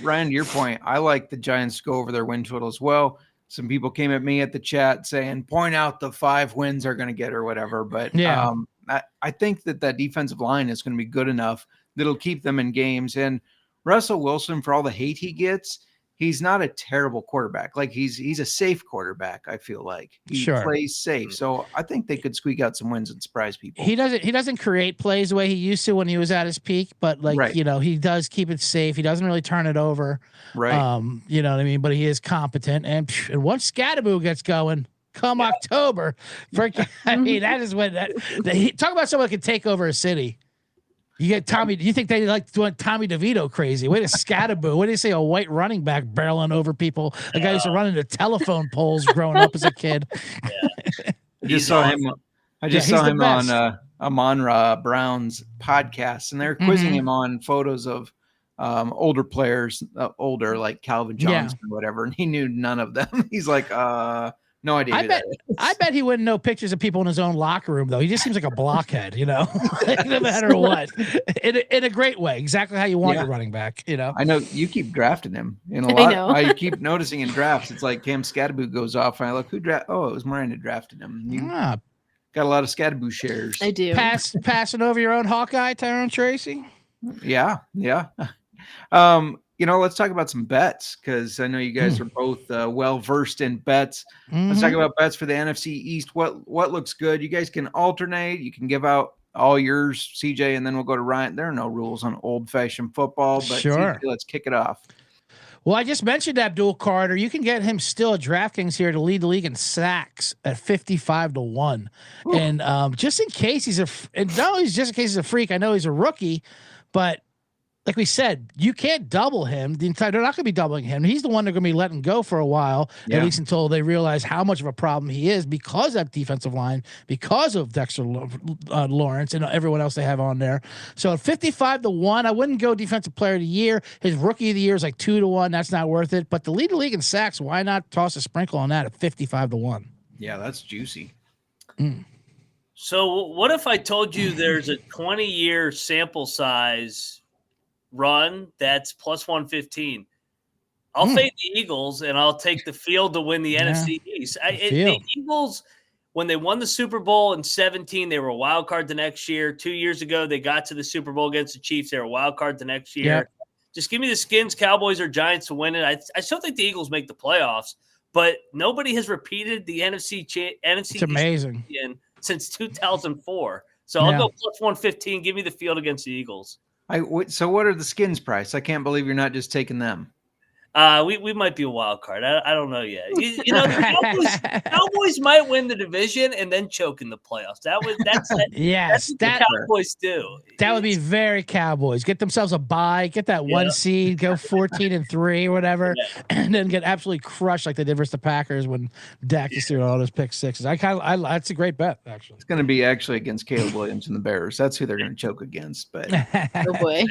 Ryan, to your point, I like the Giants to go over their win total as well. Some people came at me at the chat saying, point out the 5 wins are going to get or whatever. But I think that defensive line is going to be good enough that'll keep them in games. And Russell Wilson, for all the hate he gets, he's not a terrible quarterback. Like he's a safe quarterback. I feel like he plays safe. So I think they could squeak out some wins and surprise people. He doesn't create plays the way he used to when he was at his peak, but he does keep it safe. He doesn't really turn it over. Right. You know what I mean? But he is competent. And once Scattaboo gets going, come October, I mean, that is when talk about someone that can take over a city. You get Tommy. Do you think they like doing Tommy DeVito crazy? Wait a Scattaboo. What do you say? A white running back barreling over people. A guy used to run into telephone poles growing up as a kid. I just saw him on Amon-Ra Brown's podcast, and they're quizzing him on photos of older players, like Calvin Johnson or whatever, and he knew none of them. He's like, no idea. I bet he wouldn't know pictures of people in his own locker room, though. He just seems like a blockhead, no matter what, in a great way. Exactly how you want your running back, I know you keep drafting him in a lot. I keep noticing in drafts, it's like Cam Scattaboo goes off, and I look, it was Miranda drafted him. You got a lot of Scattaboo shares. I do. Passing over your own Hawkeye, Tyrone Tracy. Yeah. Let's talk about some bets because I know you guys are both well-versed in bets. Let's talk about bets for the NFC East. What looks good? You guys can alternate. You can give out all yours, CJ, and then we'll go to Ryan. There are no rules on old-fashioned football, but CJ, let's kick it off. Well, I just mentioned Abdul Carter. You can get him still at DraftKings here to lead the league in sacks at 55-1. Ooh. And just in case he's just in case he's a freak, I know he's a rookie, but like we said, you can't double him. They're not going to be doubling him. He's the one they're going to be letting go for a while, at least until they realize how much of a problem he is because of that defensive line, because of Dexter Lawrence and everyone else they have on there. So at 55-1, I wouldn't go defensive player of the year. His rookie of the year is like 2-1. That's not worth it. But to lead the league in sacks, why not toss a sprinkle on that at 55-1? Yeah, that's juicy. So what if I told you there's a 20-year sample size run that's plus 115? I'll fade the Eagles and I'll take the field to win the NFC East. The Eagles, when they won the Super Bowl in 2017, they were a wild card the next year. 2 years ago, they got to the Super Bowl against the Chiefs. They were a wild card the next year. Yep. Just give me the Skins, Cowboys, or Giants to win it. I still think the Eagles make the playoffs, but nobody has repeated the NFC It's amazing. Since 2004. So I'll go plus 115. Give me the field against the Eagles. So what are the Skins price? I can't believe you're not just taking them. We might be a wild card. I don't know yet. The Cowboys might win the division and then choke in the playoffs. That's what the Cowboys do. That would be very Cowboys. Get themselves a bye, get that 1 seed, go 14-3 or whatever, and then get absolutely crushed like they did versus the Packers when Dak just threw all those pick sixes. That's a great bet, actually. It's going to be actually against Caleb Williams and the Bears. That's who they're going to choke against. But oh boy.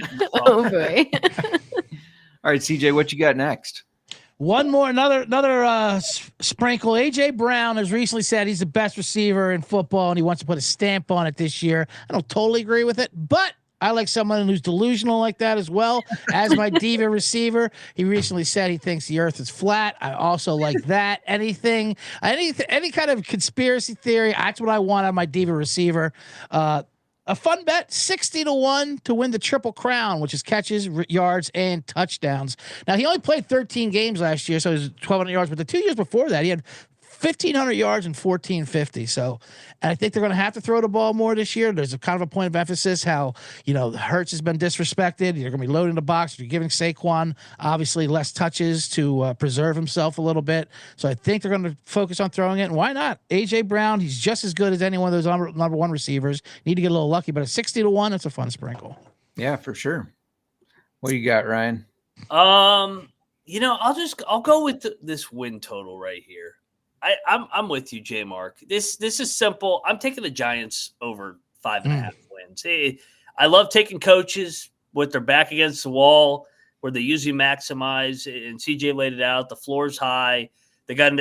All right, CJ, what you got next? One more, another sprinkle. AJ Brown has recently said he's the best receiver in football, and he wants to put a stamp on it this year. I don't totally agree with it, but I like someone who's delusional like that as well. As my diva receiver, he recently said he thinks the earth is flat. I also like that. Any kind of conspiracy theory, that's what I want on my diva receiver. A fun bet, 60-1 to win the Triple Crown, which is catches, yards, and touchdowns. Now, he only played 13 games last year, so he was 1,200 yards. But the 2 years before that, he had 1,500 yards and 1,450. So, and I think they're going to have to throw the ball more this year. There's a kind of a point of emphasis how, Hurts has been disrespected. You're going to be loading the box. You're giving Saquon, obviously, less touches to preserve himself a little bit. So I think they're going to focus on throwing it. And why not? A.J. Brown, he's just as good as any one of those number one receivers. Need to get a little lucky, but at 60-1, it's a fun sprinkle. Yeah, for sure. What do you got, Ryan? I'll go with this win total right here. I'm with you, JMark. This is simple. I'm taking the Giants over 5.5 wins. I love taking coaches with their back against the wall where they usually maximize, and CJ laid it out. The floor's high. They got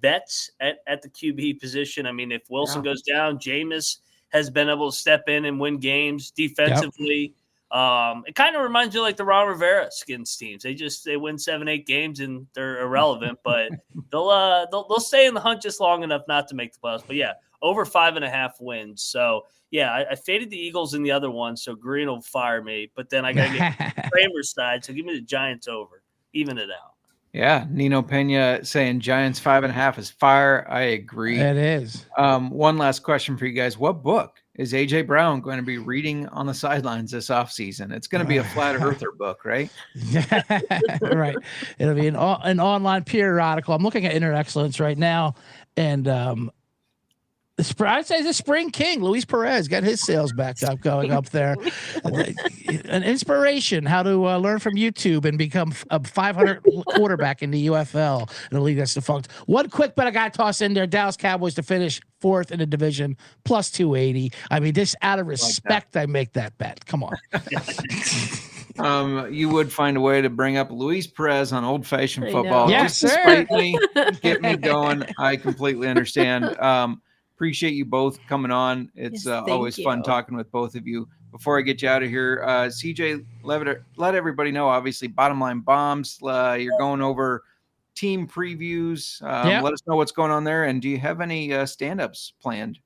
vets at the QB position. I mean, if Wilson goes down, Jameis has been able to step in and win games defensively. It kind of reminds you like the Ron Rivera Skins teams. They win 7-8 games and they're irrelevant, but they'll stay in the hunt just long enough not to make the playoffs. But yeah, over 5.5 wins. So yeah, I faded the Eagles in the other one, so Green will fire me. But then I got to get Kramer's side, so give me the Giants over, even it out. Yeah, Nino Pena saying Giants 5.5 is fire. I agree. It is. One last question for you guys. What book is AJ Brown going to be reading on the sidelines this offseason? It's going to be a flat earther book, right? Right. It'll be an online periodical. I'm looking at Inner Excellence right now, and I'd say the Spring King, Luis Perez, got his sales back up, going up there. An inspiration, how to learn from YouTube and become a 500 quarterback in the UFL in a league that's defunct. One quick bet I got to toss in there: Dallas Cowboys to finish 4th in the division, plus 280. I mean, just out of respect, I make that bet. Come on. You would find a way to bring up Luis Perez on Old Fashioned Football. Yes, just to sir. spite me, get me going. I completely understand. Appreciate you both coming on. It's always fun talking with both of you. Before I get you out of here, CJ, let everybody know, obviously, Bottom Line Bombs. You're going over team previews. Let us know what's going on there. And do you have any stand-ups planned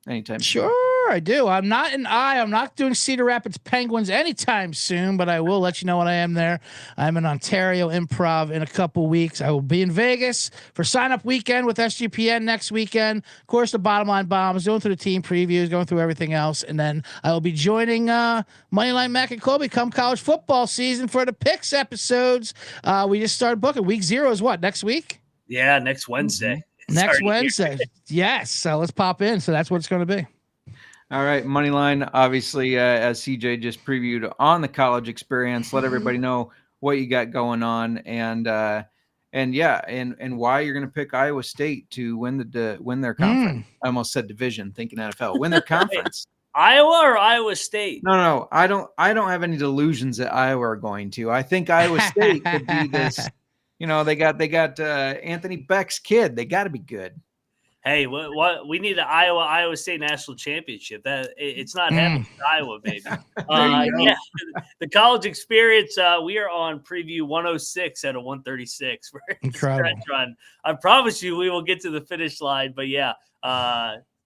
anytime soon? Sure, I do. I'm not doing Cedar Rapids Penguins anytime soon, but I will let you know when I am there. I'm in Ontario Improv in a couple weeks. I will be in Vegas for sign-up weekend with SGPN next weekend. Of course, the Bottom Line Bombs, going through the team previews, going through everything else. And then I will be joining Moneyline Mac and Colby come college football season for the picks episodes. We just started booking. Week 0 is what, next week? Yeah, next Wednesday. Next Wednesday. Yes. So let's pop in. So that's what it's going to be. All right. Moneyline, obviously, as CJ just previewed on the college experience, let everybody know what you got going on and why you're going to pick Iowa State to win their conference. I almost said division, thinking NFL. Win their conference. Iowa or Iowa State? No. I don't have any delusions that Iowa are going to. I think Iowa State could be this. They got Anthony Beck's kid. They got to be good. Hey, what we need an Iowa State national championship. That it's not happening in Iowa, baby. Yeah, the college experience. We are on preview 106 out of 136. Incredible. I promise you, we will get to the finish line. But yeah,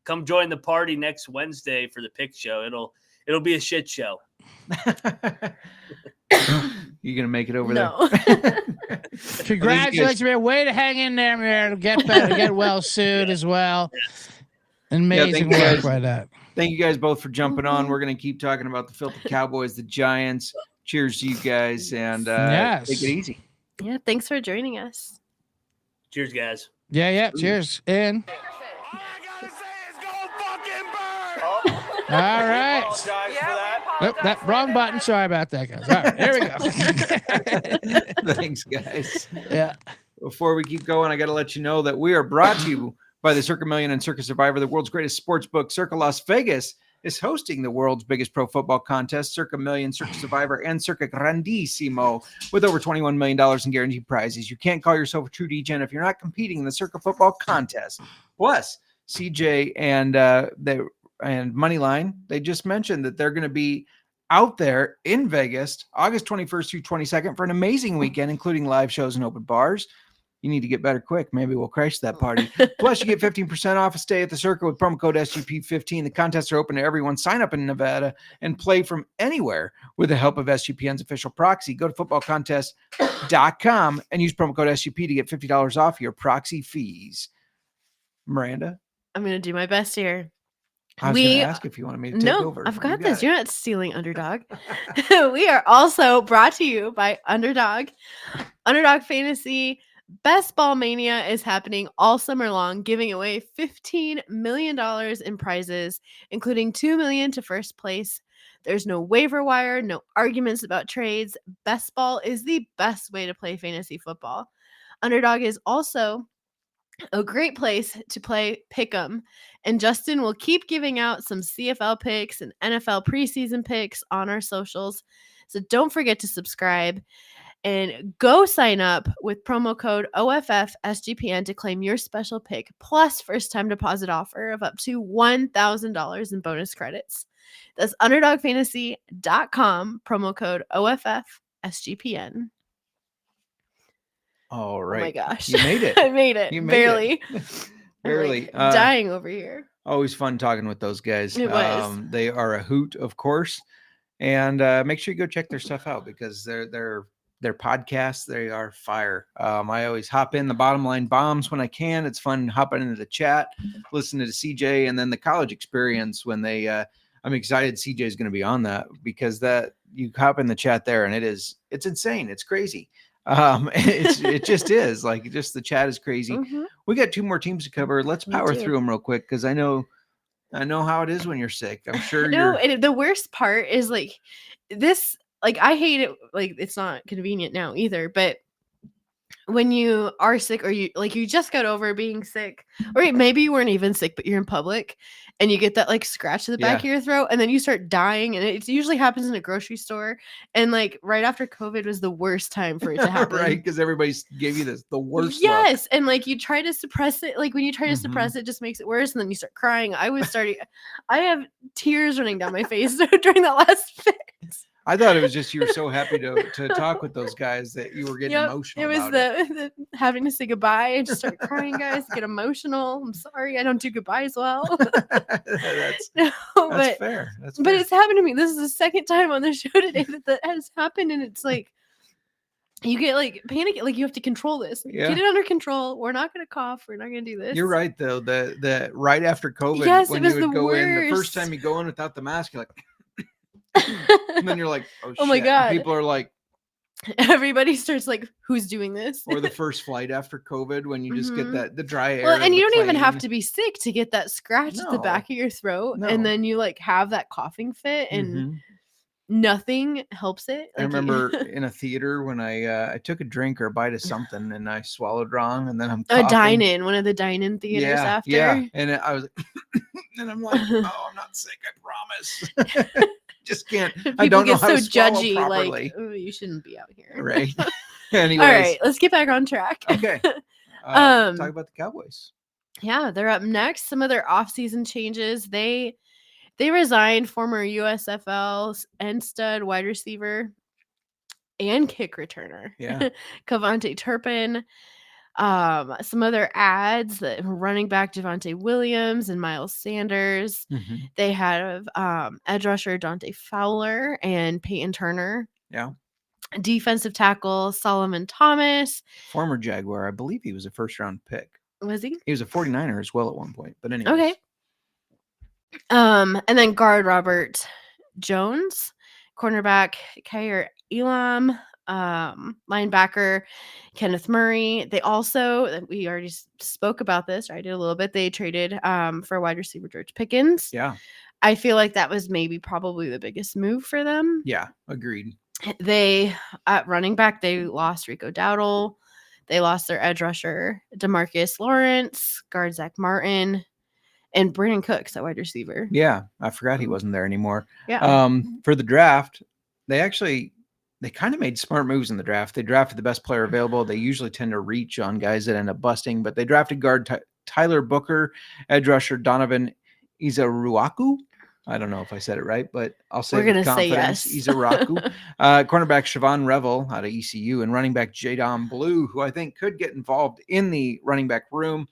come join the party next Wednesday for the pick show. It'll be a shit show. You gonna make it over No. there? Congratulations, man. Way to hang in there, man. Get better, get well soon as well. Amazing work by that. Thank you guys both for jumping on. We're gonna keep talking about the filthy Cowboys, the Giants. Cheers to you guys, and take it easy. Yeah, thanks for joining us. Cheers, guys. Yeah. Cheers. And All I gotta say is go fucking Bird. all right. Apologize for that. That wrong button. Sorry about that, guys. All right, here we go. Thanks, guys. Yeah. Before we keep going, I got to let you know that we are brought to you by the Circa Million and Circa Survivor, the world's greatest sports book. Circa Las Vegas is hosting the world's biggest pro football contest, Circa Million, Circa Survivor, and Circa Grandissimo, with over $21 million in guaranteed prizes. You can't call yourself a true DGen if you're not competing in the Circa football contest. Plus, CJ and Moneyline, they just mentioned that they're going to be out there in Vegas, August 21st through 22nd for an amazing weekend, including live shows and open bars. You need to get better quick. Maybe we'll crash that party. Plus, you get 15% off a stay at the Circa with promo code SGP15. The contests are open to everyone. Sign up in Nevada and play from anywhere with the help of SGPN's official proxy. Go to footballcontest.com and use promo code SGP to get $50 off your proxy fees. Miranda? I'm going to do my best here. I was going to ask if you wanted me to take over. No, I've got this. You're not stealing Underdog. We are also brought to you by Underdog. Underdog Fantasy Best Ball Mania is happening all summer long, giving away $15 million in prizes, including $2 million to first place. There's no waiver wire, no arguments about trades. Best Ball is the best way to play fantasy football. Underdog is also a great place to play Pick'em. And Justin will keep giving out some CFL picks and NFL preseason picks on our socials. So don't forget to subscribe and go sign up with promo code OFFSGPN to claim your special pick plus first time deposit offer of up to $1,000 in bonus credits. That's underdogfantasy.com, promo code OFFSGPN. All right. Oh my gosh. You made it. I made it. You made barely. it. Barely. I'm dying over here. Always fun talking with those guys. It was. They are a hoot, of course. And make sure you go check their stuff out because their podcasts, they are fire. I always hop in the Bottom Line Bombs when I can. It's fun hopping into the chat, listening to CJ, and then the college experience when they I'm excited CJ is going to be on that because that you hop in the chat there and it's insane. It's crazy. It just is like just the chat is crazy. Mm-hmm. We got 2 more teams to cover. Let's power through them real quick because I know how it is when you're sick. I'm sure and the worst part is like this, like I hate it, like it's not convenient now either, but when you are sick or you just got over being sick, or maybe you weren't even sick, but you're in public and you get that like scratch to the back of your throat and then you start dying, and it usually happens in a grocery store. And like right after COVID was the worst time for it to happen. Right, because everybody gave you the worst Yes, luck. and like you try to suppress it. Like when you try to suppress it, it just makes it worse, and then you start crying. I have tears running down my face during that last fit. I thought it was just you were so happy to talk with those guys that you were getting emotional. It was the having to say goodbye and just start crying, guys, get emotional. I'm sorry, I don't do goodbyes well. That's fair. But it's happened to me. This is the second time on the show today that has happened, and it's like you get like panic, like you have to control this. Yeah. Get it under control. We're not gonna cough. We're not gonna do this. You're right though. The right after COVID, yes, when it was you would the go worst. in, the first time you go in without the mask, you're like and then you're like, oh my shit. God. And people are like, everybody starts like, who's doing this? or the first flight after COVID when you just get the dry air. Well, and you don't even have to be sick to get that scratch at the No. back of your throat, No. and then you like have that coughing fit, and nothing helps it. I Like, remember in a theater when I took a drink or a bite of something and I swallowed wrong, and then I'm coughing. a dine-in, one of the dine-in theaters after. Yeah, and I was, and I'm like, oh, I'm not sick, I promise. Just can't. People I don't know get how so to swallow judgy, properly. like, oh, you shouldn't be out here. Right. Anyways. All right, let's get back on track. Okay. Talk about the Cowboys. Yeah, they're up next. Some of their off-season changes. They resigned former USFL and stud wide receiver and kick returner. Yeah. Cavante Turpin. Some other ads that running back Javonte Williams and Miles Sanders. They have edge rusher Dante Fowler and Peyton Turner. Yeah. Defensive tackle Solomon Thomas. Former Jaguar. I believe he was a first round pick. Was he? He was a 49er as well at one point. But anyway. Okay. And then guard Robert Jones, cornerback Kyer Elam, linebacker Kenneth Murray. They also, we already spoke about this, or I did a little bit. They traded for wide receiver George Pickens. Yeah. I feel like that was probably the biggest move for them. Yeah, agreed. They at running back, they lost Rico Dowdle. They lost their edge rusher DeMarcus Lawrence, guard Zach Martin, and Brandon Cooks at wide receiver. Yeah, I forgot he wasn't there anymore. Yeah. For the draft, they kind of made smart moves in the draft. They drafted the best player available. They usually tend to reach on guys that end up busting, but they drafted guard Tyler Booker, edge rusher Donovan Izaruaku. I don't know if I said it right, but I'll say we're going to say yes. Izaruaku. Cornerback Siobhan Revel out of ECU, and running back Jadon Blue, who I think could get involved in the running back room.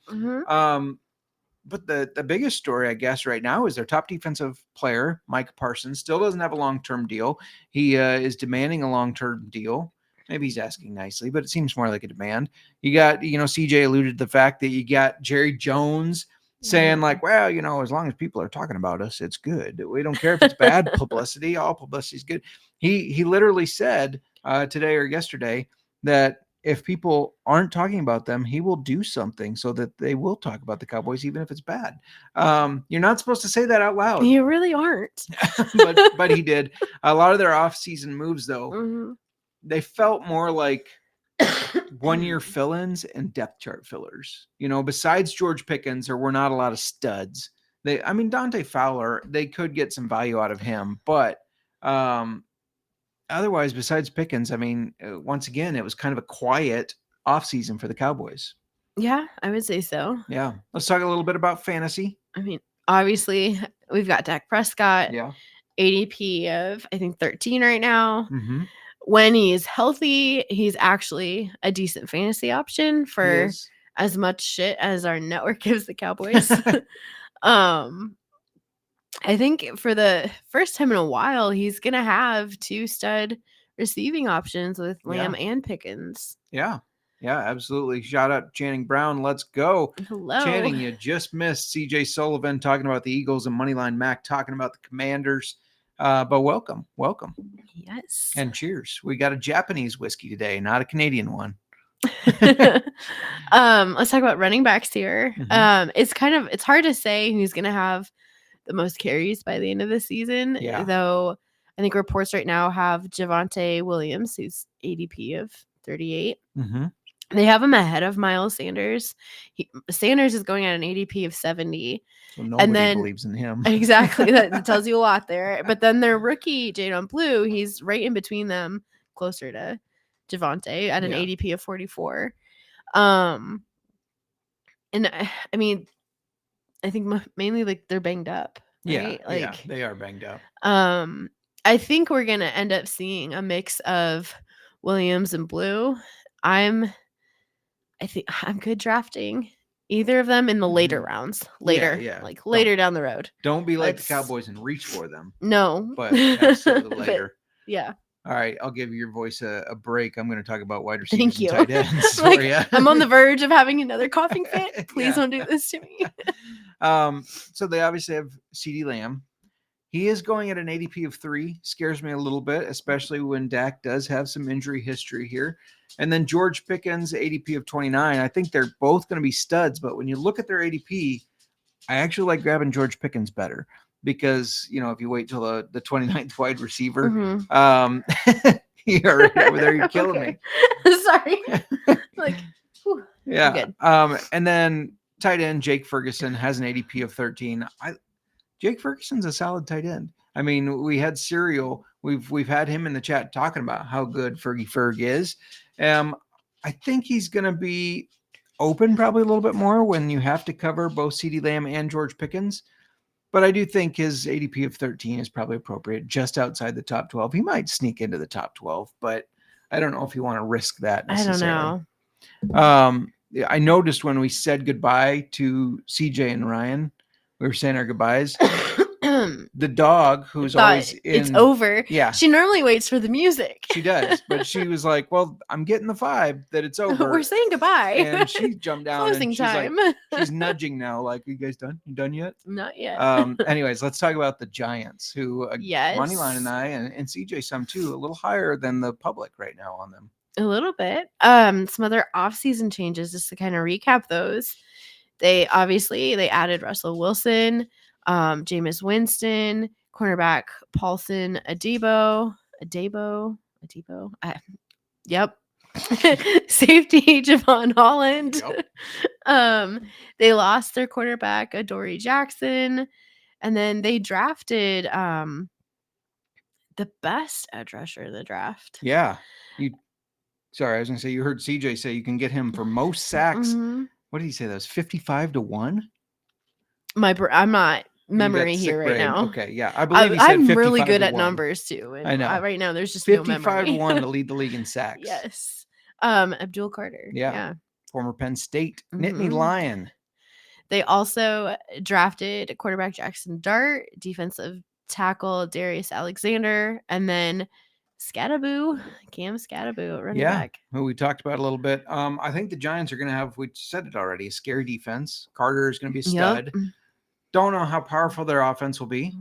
But the biggest story, I guess, right now is their top defensive player, Mike Parsons, still doesn't have a long-term deal. He is demanding a long-term deal. Maybe he's asking nicely, but it seems more like a demand. You got, CJ alluded to the fact that you got Jerry Jones saying like, well, as long as people are talking about us, it's good. We don't care if it's bad publicity. All publicity is good. He literally said today or yesterday that if people aren't talking about them, he will do something so that they will talk about the Cowboys, even if it's bad. You're not supposed to say that out loud. You really aren't. but he did. A lot of their off-season moves, though, they felt more like one-year fill-ins and depth chart fillers. Besides George Pickens, there were not a lot of studs Dante Fowler, they could get some value out of him, but otherwise, besides Pickens, once again, it was kind of a quiet offseason for the Cowboys. Yeah, I would say so. Yeah. Let's talk a little bit about fantasy. Obviously, we've got Dak Prescott. Yeah. ADP of, I think, 13 right now. Mm-hmm. When he's healthy, he's actually a decent fantasy option for as much shit as our network gives the Cowboys. I think for the first time in a while, he's going to have 2 stud receiving options with Lamb and Pickens. Yeah. Yeah, absolutely. Shout out Channing Brown. Let's go. Hello. Channing, you just missed CJ Sullivan talking about the Eagles and Moneyline Mac talking about the Commanders. But welcome. Yes. And cheers. We got a Japanese whiskey today, not a Canadian one. Let's talk about running backs here. Mm-hmm. It's hard to say who's going to have the most carries by the end of the season. Yeah. Though I think reports right now have Javonte Williams, who's ADP of 38. Mm-hmm. They have him ahead of Miles Sanders. Sanders is going at an ADP of 70. So nobody believes in him. Exactly. That tells you a lot there. But then their rookie, Jadon Blue, he's right in between them, closer to Javonte at an ADP of 44. And I think mainly they're banged up. Right? Yeah, they are banged up. I think we're going to end up seeing a mix of Williams and Blue. I think I'm good drafting either of them in the later rounds. Later down the road. Don't be like the Cowboys and reach for them. No. But absolutely later. Yeah. All right, I'll give your voice a break. I'm going to talk about wide receivers and tight ends for you. I'm on the verge of having another coughing fit. Please don't do this to me. So they obviously have CeeDee Lamb. He is going at an ADP of 3. Scares me a little bit, especially when Dak does have some injury history here. And then George Pickens, ADP of 29. I think they're both going to be studs, but when you look at their ADP, I actually like grabbing George Pickens better because, if you wait till the 29th wide receiver, you're right over there, you're killing me. Sorry. Yeah. And then tight end Jake Ferguson has an ADP of 13. Jake Ferguson's a solid tight end. We had Serial. We've had him in the chat talking about how good Fergie Ferg is. I think he's going to be open probably a little bit more when you have to cover both CeeDee Lamb and George Pickens. But I do think his ADP of 13 is probably appropriate, just outside the top 12. He might sneak into the top 12, but I don't know if you want to risk that necessarily. I don't know. I noticed when we said goodbye to CJ and Ryan, we were saying our goodbyes. The dog, who's always it's over. Yeah. She normally waits for the music. She does, but she was like, well, I'm getting the vibe that it's over. We're saying goodbye. And she jumped down Closing and she's time. She's nudging now. Like, are you guys done? You done yet? Not yet. Anyways, let's talk about the Giants, who Moneyline and I and CJ some too, a little higher than the public right now on them. A little bit. Some other offseason changes, just to kind of recap those. They added Russell Wilson, Jameis Winston, cornerback Paulson Adebo. Yep. Safety Javon Holland. Yep. They lost their quarterback Adoree Jackson, and then they drafted the best edge rusher in the draft. Yeah. Sorry, I was gonna say you heard CJ say you can get him for most sacks. Mm-hmm. What did he say? That was 55-1. I'm not memory here right now. Okay, yeah, I believe he said 55-1. I'm really good at numbers too. And I know. right now, there's just 55-1 to lead the league in sacks. Yes. Abdul Carter. Yeah. Former Penn State Nittany Lion. They also drafted quarterback Jackson Dart, defensive tackle Darius Alexander, and then Cam Scattaboo, running back. Who we talked about a little bit. I think the Giants are going to have, we said it already, a scary defense. Carter is going to be a stud. Yep. Don't know how powerful their offense will be,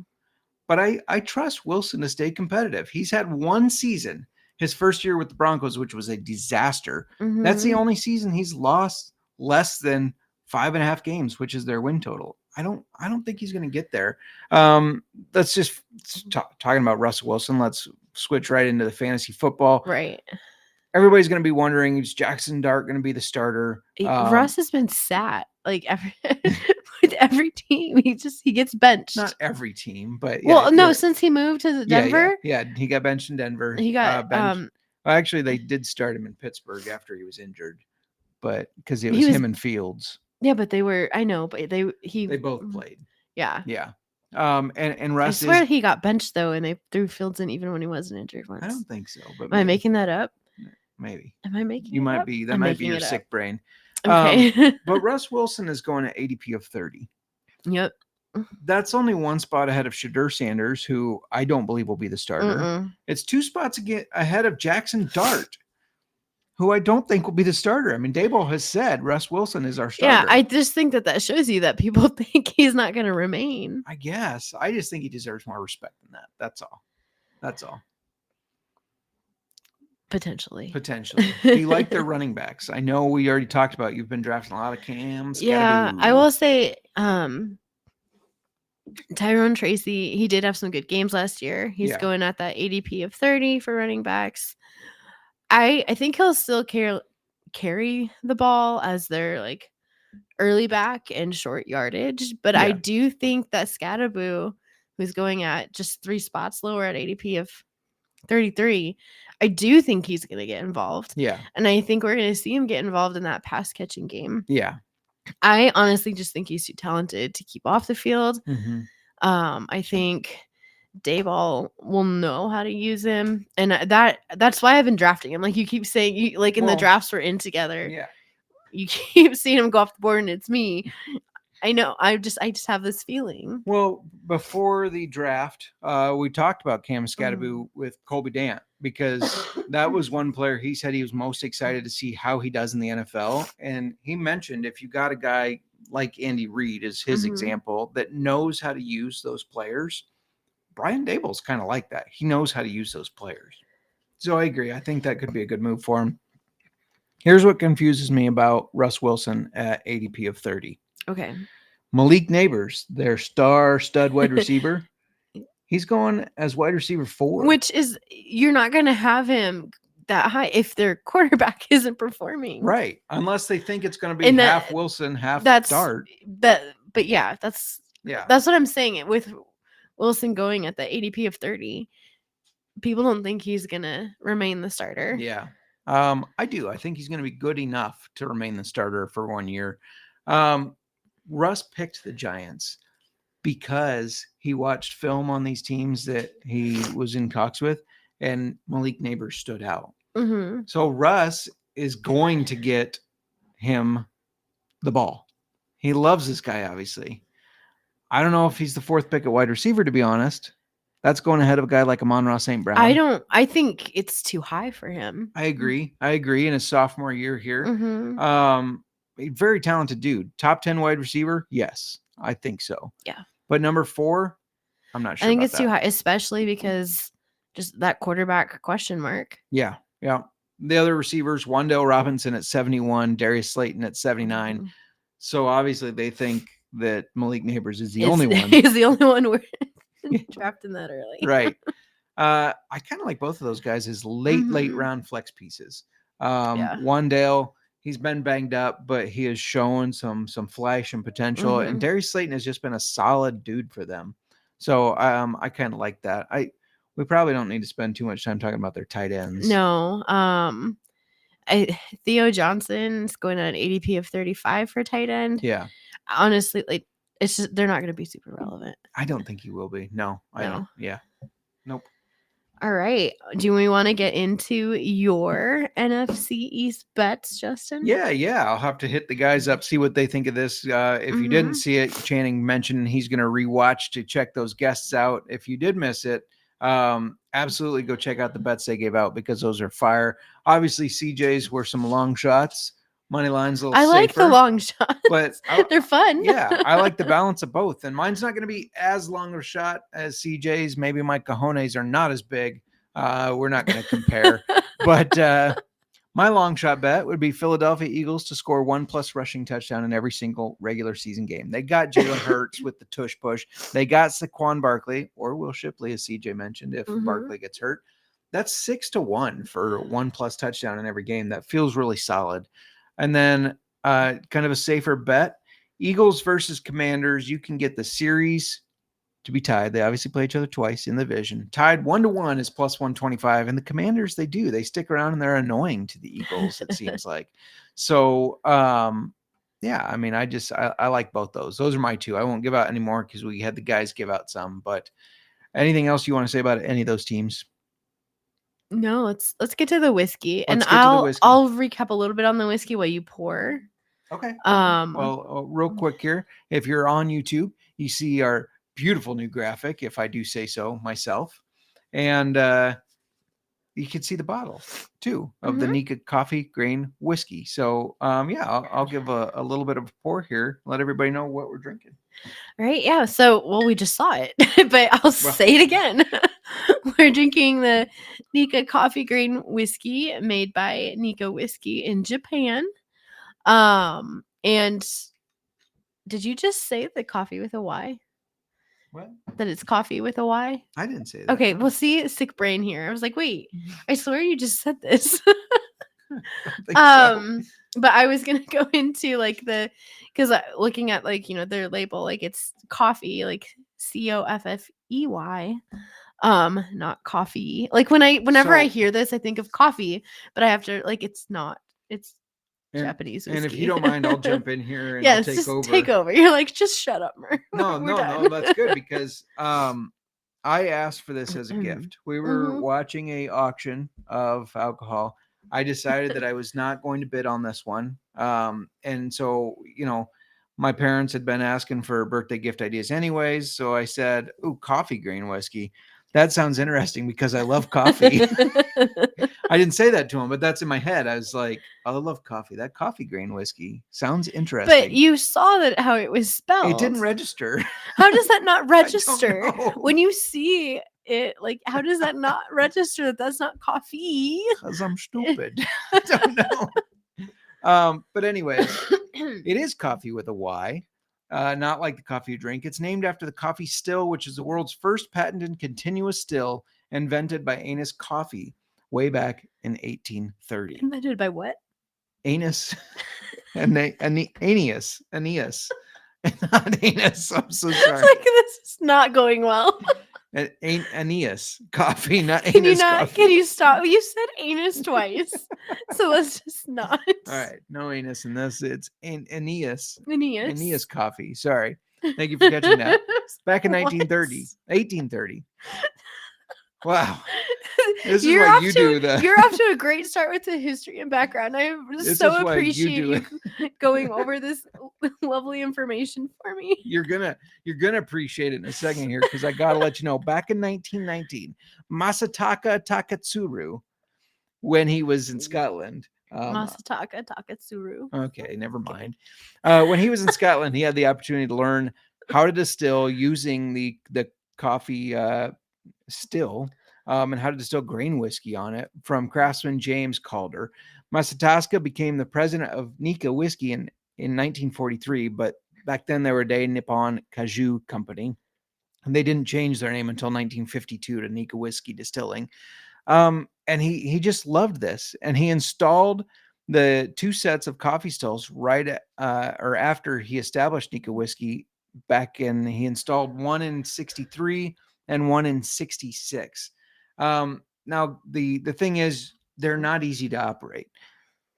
but I trust Wilson to stay competitive. He's had one season, his first year with the Broncos, which was a disaster. Mm-hmm. That's the only season he's lost less than 5.5 games, which is their win total. I don't think he's going to get there. Let's just talking about Russell Wilson. Let's switch right into the fantasy football. Right. everybody's going to be wondering, is Jackson Dart going to be the starter? Russ has been sat like with every team. He gets benched. Not every team, but since he moved to Denver. Yeah, he got benched in Denver. He got benched. Well, actually, they did start him in Pittsburgh after he was injured, but because it was him and Fields. Yeah, but they were. I know, but they both played. Yeah. Yeah. And Russ. I swear he got benched though, and they threw Fields in even when he wasn't injured once. I don't think so. But am I making that up? Maybe. Am I making? You it might up? be. That might be your sick brain. Okay. But Russ Wilson is going at ADP of 30. Yep. That's only one spot ahead of Shedeur Sanders, who I don't believe will be the starter. It's 2 spots ahead of Jackson Dart, who I don't think will be the starter. I mean, Daboll has said Russ Wilson is our starter. Yeah, I just think that shows you that people think he's not going to remain. I guess. I just think he deserves more respect than that. That's all. Potentially. Do you like their running backs? I know we already talked about you've been drafting a lot of Cams. Yeah, I will say Tyrone Tracy, he did have some good games last year. He's going at that ADP of 30 for running backs. I think he'll still carry the ball as their like early back and short yardage, but I do think that Scatterboo, who's going at just 3 spots lower at ADP of 33, I do think he's going to get involved. Yeah. And I think we're going to see him get involved in that pass catching game. Yeah. I honestly just think he's too talented to keep off the field. I think Daboll will know how to use him, and that's why I've been drafting him. Like you keep saying, the drafts we're in together. Yeah, you keep seeing him go off the board, and it's me. I know. I just have this feeling. Well, before the draft, we talked about Cam Scatterboo with Colby Dant because that was one player he said he was most excited to see how he does in the NFL. And he mentioned if you got a guy like Andy Reid is his example that knows how to use those players, Brian Daboll's kind of like that. He knows how to use those players. So I agree. I think that could be a good move for him. Here's what confuses me about Russ Wilson at ADP of 30. Okay. Malik Neighbors, their stud wide receiver. He's going as wide receiver 4. Which is, you're not going to have him that high if their quarterback isn't performing. Right. Unless they think it's going to be half Wilson, half Dart. But yeah, that's what I'm saying. With Wilson going at the ADP of 30, people don't think he's going to remain the starter. Yeah. I do. I think he's going to be good enough to remain the starter for 1 year. Russ picked the Giants because he watched film on these teams that he was in talks with, and Malik Neighbors stood out. So Russ is going to get him the ball. He loves this guy, obviously. I don't know if he's the 4th pick at wide receiver, to be honest. That's going ahead of a guy like Amon-Ra St. Brown. I think it's too high for him. I agree. In his sophomore year here. A very talented dude. Top 10 wide receiver? Yes, I think so. Yeah. But number 4, I'm not sure. I think it's too high, especially because just that quarterback question mark. Yeah. Yeah. The other receivers, Wan'Dale Robinson at 71, Darius Slayton at 79. So obviously they think that Malik Neighbors is the only one. He's the only one we're drafting that early. Right. I kind of like both of those guys as late round flex pieces. Wan'Dale, he's been banged up, but he has shown some flash and potential. And Darius Slayton has just been a solid dude for them. So I kind of like that. We probably don't need to spend too much time talking about their tight ends. No. Theo Johnson's going on an ADP of 35 for tight end. Yeah. Honestly, like it's just they're not going to be super relevant. I don't think he will be. No, I don't. Yeah. Nope. All right. Do we want to get into your NFC East bets, Justin? Yeah. I'll have to hit the guys up, see what they think of this. If you didn't see it, Channing mentioned he's going to rewatch to check those guests out. If you did miss it, absolutely go check out the bets they gave out because those are fire. Obviously, CJ's were some long shots. Moneyline's a little safer. I like the long shots, but they're fun. Yeah, I like the balance of both. And mine's not going to be as long a shot as CJ's. Maybe my cojones are not as big. We're not going to compare. But my long shot bet would be Philadelphia Eagles to score 1+ rushing touchdown in every single regular season game. They got Jalen Hurts with the tush push. They got Saquon Barkley or Will Shipley, as CJ mentioned, if Barkley gets hurt. that's 6-1 for 1+ touchdown in every game. That feels really solid. And then kind of a safer bet, Eagles versus Commanders. You can get the series to be tied. They obviously play each other twice in the division. Tied 1-1 is +125. And the Commanders, they stick around and they're annoying to the Eagles, it seems like. So, yeah, I mean, I like both those. Those are my two. I won't give out any more because we had the guys give out some. But anything else you want to say about any of those teams? No, let's get to the whiskey, and I'll recap a little bit on the whiskey while you pour. Okay. Well, real quick here, if you're on YouTube, you see our beautiful new graphic, if I do say so myself, and you can see the bottle too of the Nika coffee grain whiskey. So, yeah, I'll give a little bit of a pour here. Let everybody know what we're drinking. Right. Yeah. So, well, we just saw it, but I'll say it again. We're drinking the Nika coffee grain whiskey made by Nika Whiskey in Japan. And did you just say the coffee with a Y? What? That it's coffee with a Y? I didn't say that. Okay. Well, see, sick brain here. I was like, wait, I swear you just said this. So. But I was gonna go into like because looking at like their label, like it's coffee, like COFFEY, not coffee. Like whenever I hear this, I think of coffee, but I have to it's Japanese whiskey. And if you don't mind, I'll jump in here and I'll take over. You're like, just shut up, Mer. No, that's good because I asked for this as a gift. We were watching a auction of alcohol. I decided that I was not going to bid on this one. And so, my parents had been asking for birthday gift ideas anyways. So I said, ooh, coffee grain whiskey. That sounds interesting because I love coffee. I didn't say that to him, but that's in my head. I was like, I love coffee. That coffee grain whiskey sounds interesting. But you saw that how it was spelled. It didn't register. How does that not register? I don't know. When you see it, how does that not register that that's not coffee? Because I'm stupid. I don't know. But anyways, it is coffee with a Y. Not like the coffee you drink. It's named after the coffee still, which is the world's first patented continuous still invented by Anus Coffee way back in 1830. Invented by what? Anus. Aeneas. Not Anus. I'm so sorry. This is not going well. Aeneas coffee, not Anus coffee. Can you stop? You said anus twice. So let's just not. All right. No anus in this. It's Aeneas. Aeneas. Aeneas coffee. Sorry. Thank you for catching that. Back in 1830. Wow. This is what you do. You're off to a great start with the history and background. I so appreciate you going over this lovely information for me. You're gonna appreciate it in a second here because I gotta let you know. Back in 1919, Masataka Takatsuru, when he was in Scotland. Masataka Takatsuru. Okay, never mind. When he was in Scotland, he had the opportunity to learn how to distill using the coffee still. And how to distill grain whiskey on it from craftsman James Calder. Masataka became the president of Nika Whiskey in 1943, but back then they were Day Nippon Kaju Company, and they didn't change their name until 1952 to Nika Whiskey Distilling. And he just loved this, and he installed the 2 sets of coffee stills right or after he established Nika Whiskey he installed one in 63 and one in 66. Now the thing is they're not easy to operate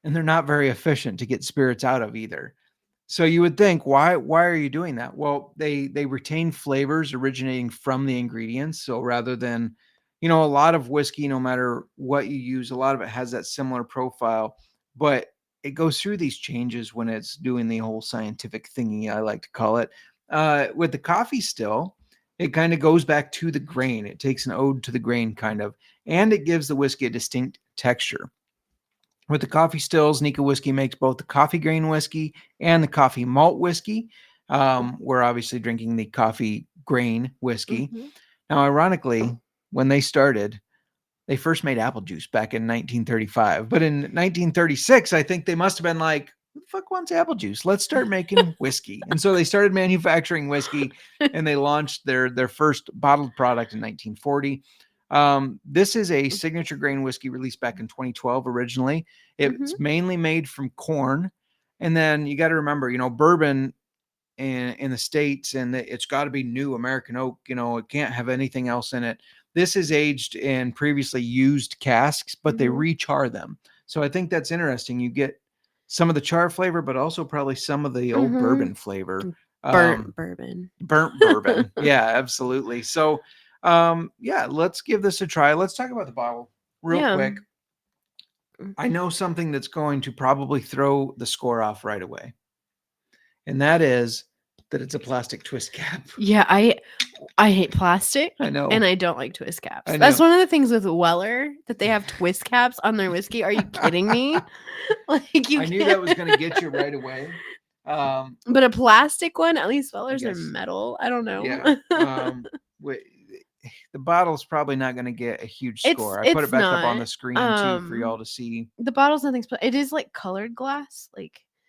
and they're not very efficient to get spirits out of either. So you would think, why are you doing that? Well, they retain flavors originating from the ingredients. So rather than, a lot of whiskey, no matter what you use, a lot of it has that similar profile, but it goes through these changes when it's doing the whole scientific thingy, I like to call it. With the coffee still, it kind of goes back to the grain. It takes an ode to the grain kind of, and it gives the whiskey a distinct texture. With the coffee stills, Nika Whiskey makes both the coffee grain whiskey and the coffee malt whiskey. We're obviously drinking the coffee grain whiskey. Mm-hmm. Now, ironically, when they started, they first made apple juice back in 1935. But in 1936, I think they must have been like, who the fuck wants apple juice? Let's start making whiskey. And so they started manufacturing whiskey and they launched their first bottled product in 1940. This is a signature grain whiskey released back in 2012 originally. It's mainly made from corn. And then you got to remember, bourbon in the States, and it's got to be new American oak. It can't have anything else in it. This is aged in previously used casks, but they re-char them. So I think that's interesting. You get some of the char flavor, but also probably some of the old bourbon flavor. Burnt bourbon. Yeah, absolutely. So, let's give this a try. Let's talk about the bottle real quick. I know something that's going to probably throw the score off right away. And that is that it's a plastic twist cap. Yeah, I hate plastic. I know. And I don't like twist caps. That's one of the things with Weller, that they have twist caps on their whiskey. Are you kidding me? I knew that was going to get you right away. But a plastic one, at least Wellers are metal. I don't know. Yeah. The bottle's probably not going to get a huge score. I put it back up on the screen too for y'all to see. The bottle's nothing special. It is like colored glass.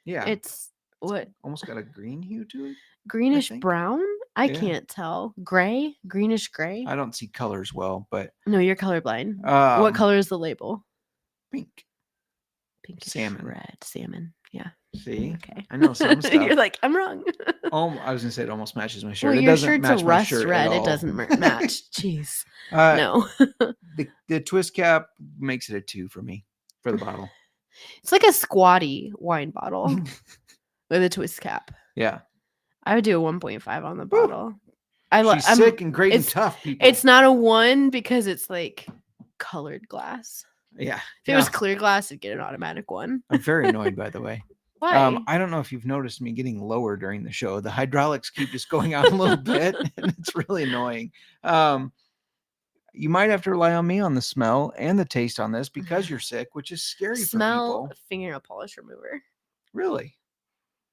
It's what? Almost got a green hue to it. Greenish brown? I can't tell. Gray? Greenish gray? I don't see colors well, but no, you're colorblind. What color is the label? Pink. Pinkish salmon. Red. Salmon. Yeah. See? Okay. I know some stuff. You're like, I'm wrong. I was gonna say it almost matches my shirt. Well, it your doesn't shirt's match a my rust shirt red. at all. It doesn't match. Jeez. No. The twist cap makes it a 2 for me for the bottle. It's like a squatty wine bottle with a twist cap. Yeah. I would do a 1.5 on the Woo. bottle. She's sick and great and tough, people. It's not a 1 because it's like colored glass. Yeah. If it was clear glass, it'd get an automatic 1. I'm very annoyed, by the way. Why? I don't know if you've noticed me getting lower during the show. The hydraulics keep just going out a little bit, and it's really annoying. You might have to rely on me on the smell and the taste on this because you're sick, which is scary for people. Fingernail polish remover. Really?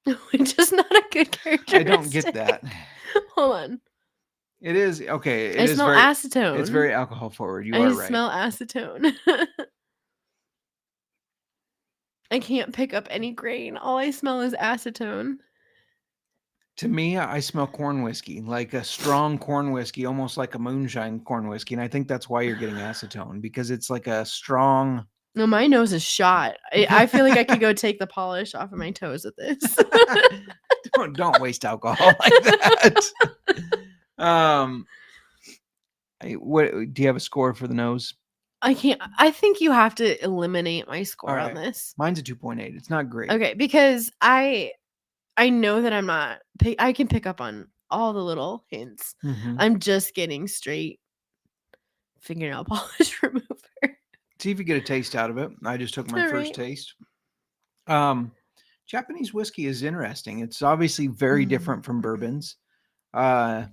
Which is not a good characteristic. I don't get that. Hold on. It is okay. I smell acetone. It's very alcohol forward. You are right. I smell acetone. I can't pick up any grain. All I smell is acetone. To me, I smell corn whiskey, like a strong corn whiskey, almost like a moonshine corn whiskey. And I think that's why you're getting acetone, because it's like a strong. No, my nose is shot. I feel like I could go take the polish off of my toes with this. Don't waste alcohol like that. What do you have a score for the nose? I can't. I think you have to eliminate my score on this. Mine's a 2.8. It's not great. Okay, because I know that I'm not. I can pick up on all the little hints. Mm-hmm. I'm just getting straight fingernail polish remover. See if you get a taste out of it. I just took my first taste. Japanese whiskey is interesting. It's obviously very different from bourbons. The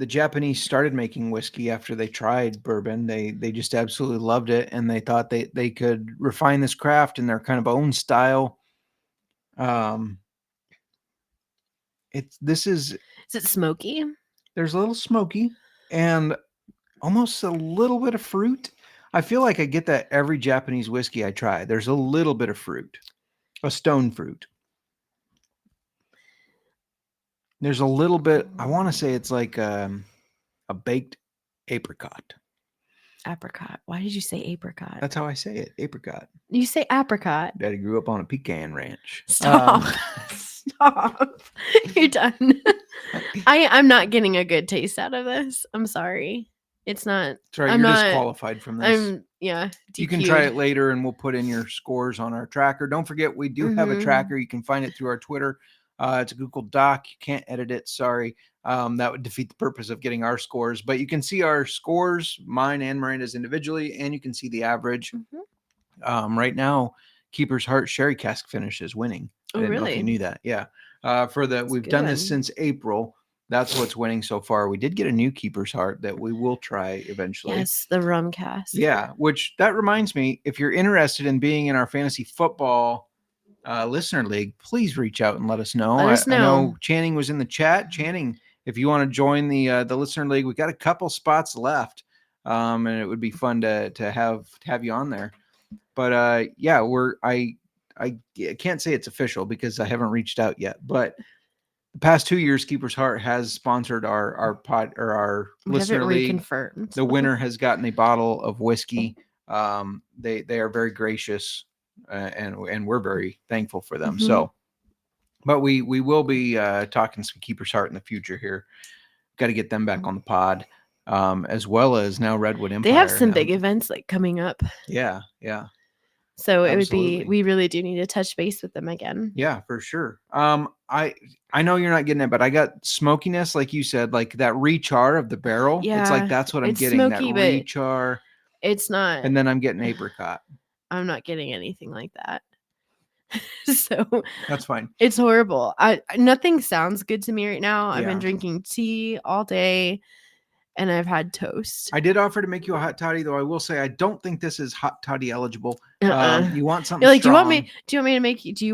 Japanese started making whiskey after they tried bourbon. They just absolutely loved it, and they thought they could refine this craft in their kind of own style. Is it smoky? There's a little smoky and almost a little bit of fruit. I feel like I get that every Japanese whiskey I try. There's a little bit of fruit, a stone fruit. There's a little bit. I want to say it's like a baked apricot. Apricot. Why did you say apricot? That's how I say it. Apricot. You say apricot. Daddy grew up on a pecan ranch. Stop. Stop. You're done. I'm not getting a good taste out of this. I'm sorry. It's not. That's right. You're disqualified from this. DQ'd. You can try it later, and we'll put in your scores on our tracker. Don't forget, we do have a tracker. You can find it through our Twitter. It's a Google Doc. You can't edit it. Sorry. That would defeat the purpose of getting our scores. But you can see our scores, mine and Miranda's individually, and you can see the average. Right now, Keeper's Heart Sherry Cask finish is winning. I didn't know if you knew that. Yeah. We've done this since April. That's what's winning so far. We did get a new Keeper's Heart that we will try eventually. Yes, the rum cask. Yeah, which that reminds me, if you're interested in being in our fantasy football listener league, please reach out and let us know. I know Channing was in the chat. Channing, if you want to join the listener league, we got a couple spots left, and it would be fun to have you on there. But I can't say it's official because I haven't reached out yet. But the past 2 years, Keeper's Heart has sponsored our pod or our listener league. Reconfirmed. The winner has gotten a bottle of whiskey. They are very gracious, and we're very thankful for them. Mm-hmm. So, but we will be talking some Keeper's Heart in the future here. Got to get them back on the pod, as well as now Redwood Empire. They have some big events like coming up. Yeah. So it Absolutely. would be, we really do need to touch base with them again. Yeah, for sure. I know you're not getting it, but I got smokiness, like you said, like that rechar of the barrel. Yeah, it's like that's what I'm it's getting. smoky, that but rechar, it's not. and then I'm getting apricot. I'm not getting anything like that. So That's fine. it's horrible. Nothing sounds good to me right now. I've Yeah. been drinking tea all day, and I've had toast. I did offer to make you a hot toddy, though. I will say I don't think this is hot toddy eligible. You want something? You're like, strong. do you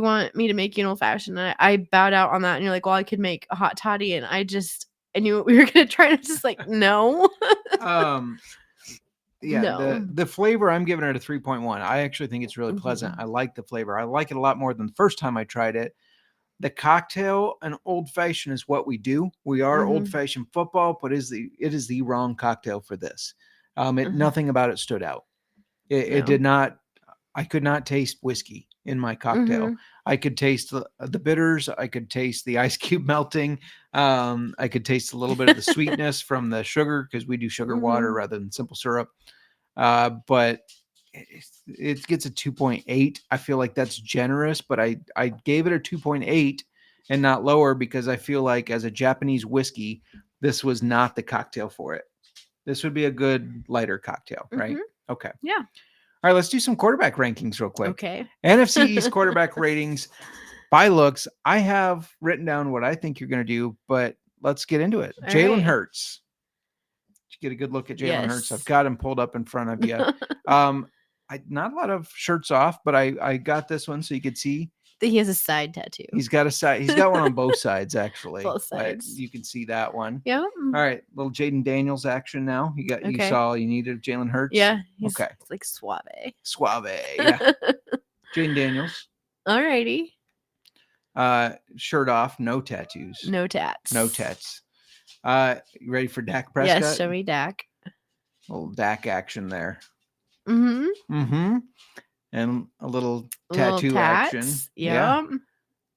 want me to make you an old fashioned? And I bowed out on that, and you're like, well, I could make a hot toddy, and I knew what we were gonna try, and I was just like, no. Yeah, No. the flavor, I'm giving it a 3.1. I actually think it's really pleasant. I like the flavor. I like it a lot more than the first time I tried it. The cocktail and old fashioned is what we do. We are old fashioned football, but it is the wrong cocktail for this. Nothing about it stood out. It did not. I could not taste whiskey in my cocktail. I could taste the bitters. I could taste the ice cube melting. I could taste a little bit of the sweetness from the sugar, because we do sugar water rather than simple syrup. But it gets a 2.8. I feel like that's generous, but I gave it a 2.8 and not lower, because I feel like as a Japanese whiskey, this was not the cocktail for it. This would be a good lighter cocktail, right? Okay. Yeah. All right, let's do some quarterback rankings real quick. Okay. NFC East quarterback ratings by looks. I have written down what I think you're going to do, but let's get into it. All Jalen right. Hurts. Did you get a good look at Jalen Hurts? Yes. I've got him pulled up in front of you. Not a lot of shirts off, but I got this one so you could see. He has a side tattoo. He's got a side. He's got one on both sides, actually. Both sides. You can see that one. Yeah. All right, little Jaden Daniels action now. You Okay. saw all you needed of Jalen Hurts. Yeah. He's Okay. It's like suave. Suave. Yeah. Jaden Daniels. Alrighty. Shirt off, no tattoos. No tats. No tats. You ready for Dak Prescott? Yes, show me Dak. Little Dak action there. Mm-hmm. And a little Little tattoo tats. action. Yeah.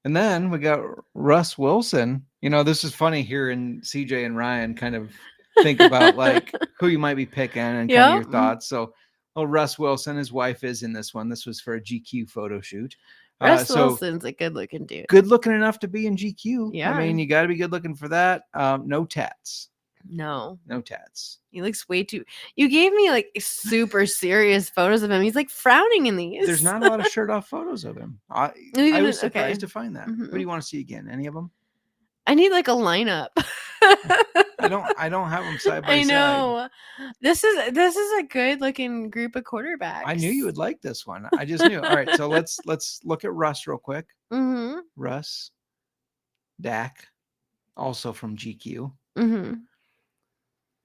And then we got Russ Wilson. This is funny hearing CJ and Ryan kind of think about like who you might be picking and kind of your thoughts. So, Russ Wilson, his wife is in this one. This was for a GQ photo shoot. Russ Wilson's a good looking dude. Good looking enough to be in GQ. Yeah. I mean, you got to be good looking for that. No tats. No tats. He looks way too. You gave me like super serious photos of him. He's like frowning in these. There's not a lot of shirt off photos of him. I was surprised to find that. What do you want to see again? Any of them? I need like a lineup. I don't have them side by side. I know. This is a good looking group of quarterbacks. I knew you would like this one. I just knew. All right, so let's look at Russ real quick. Russ, Dak, also from GQ.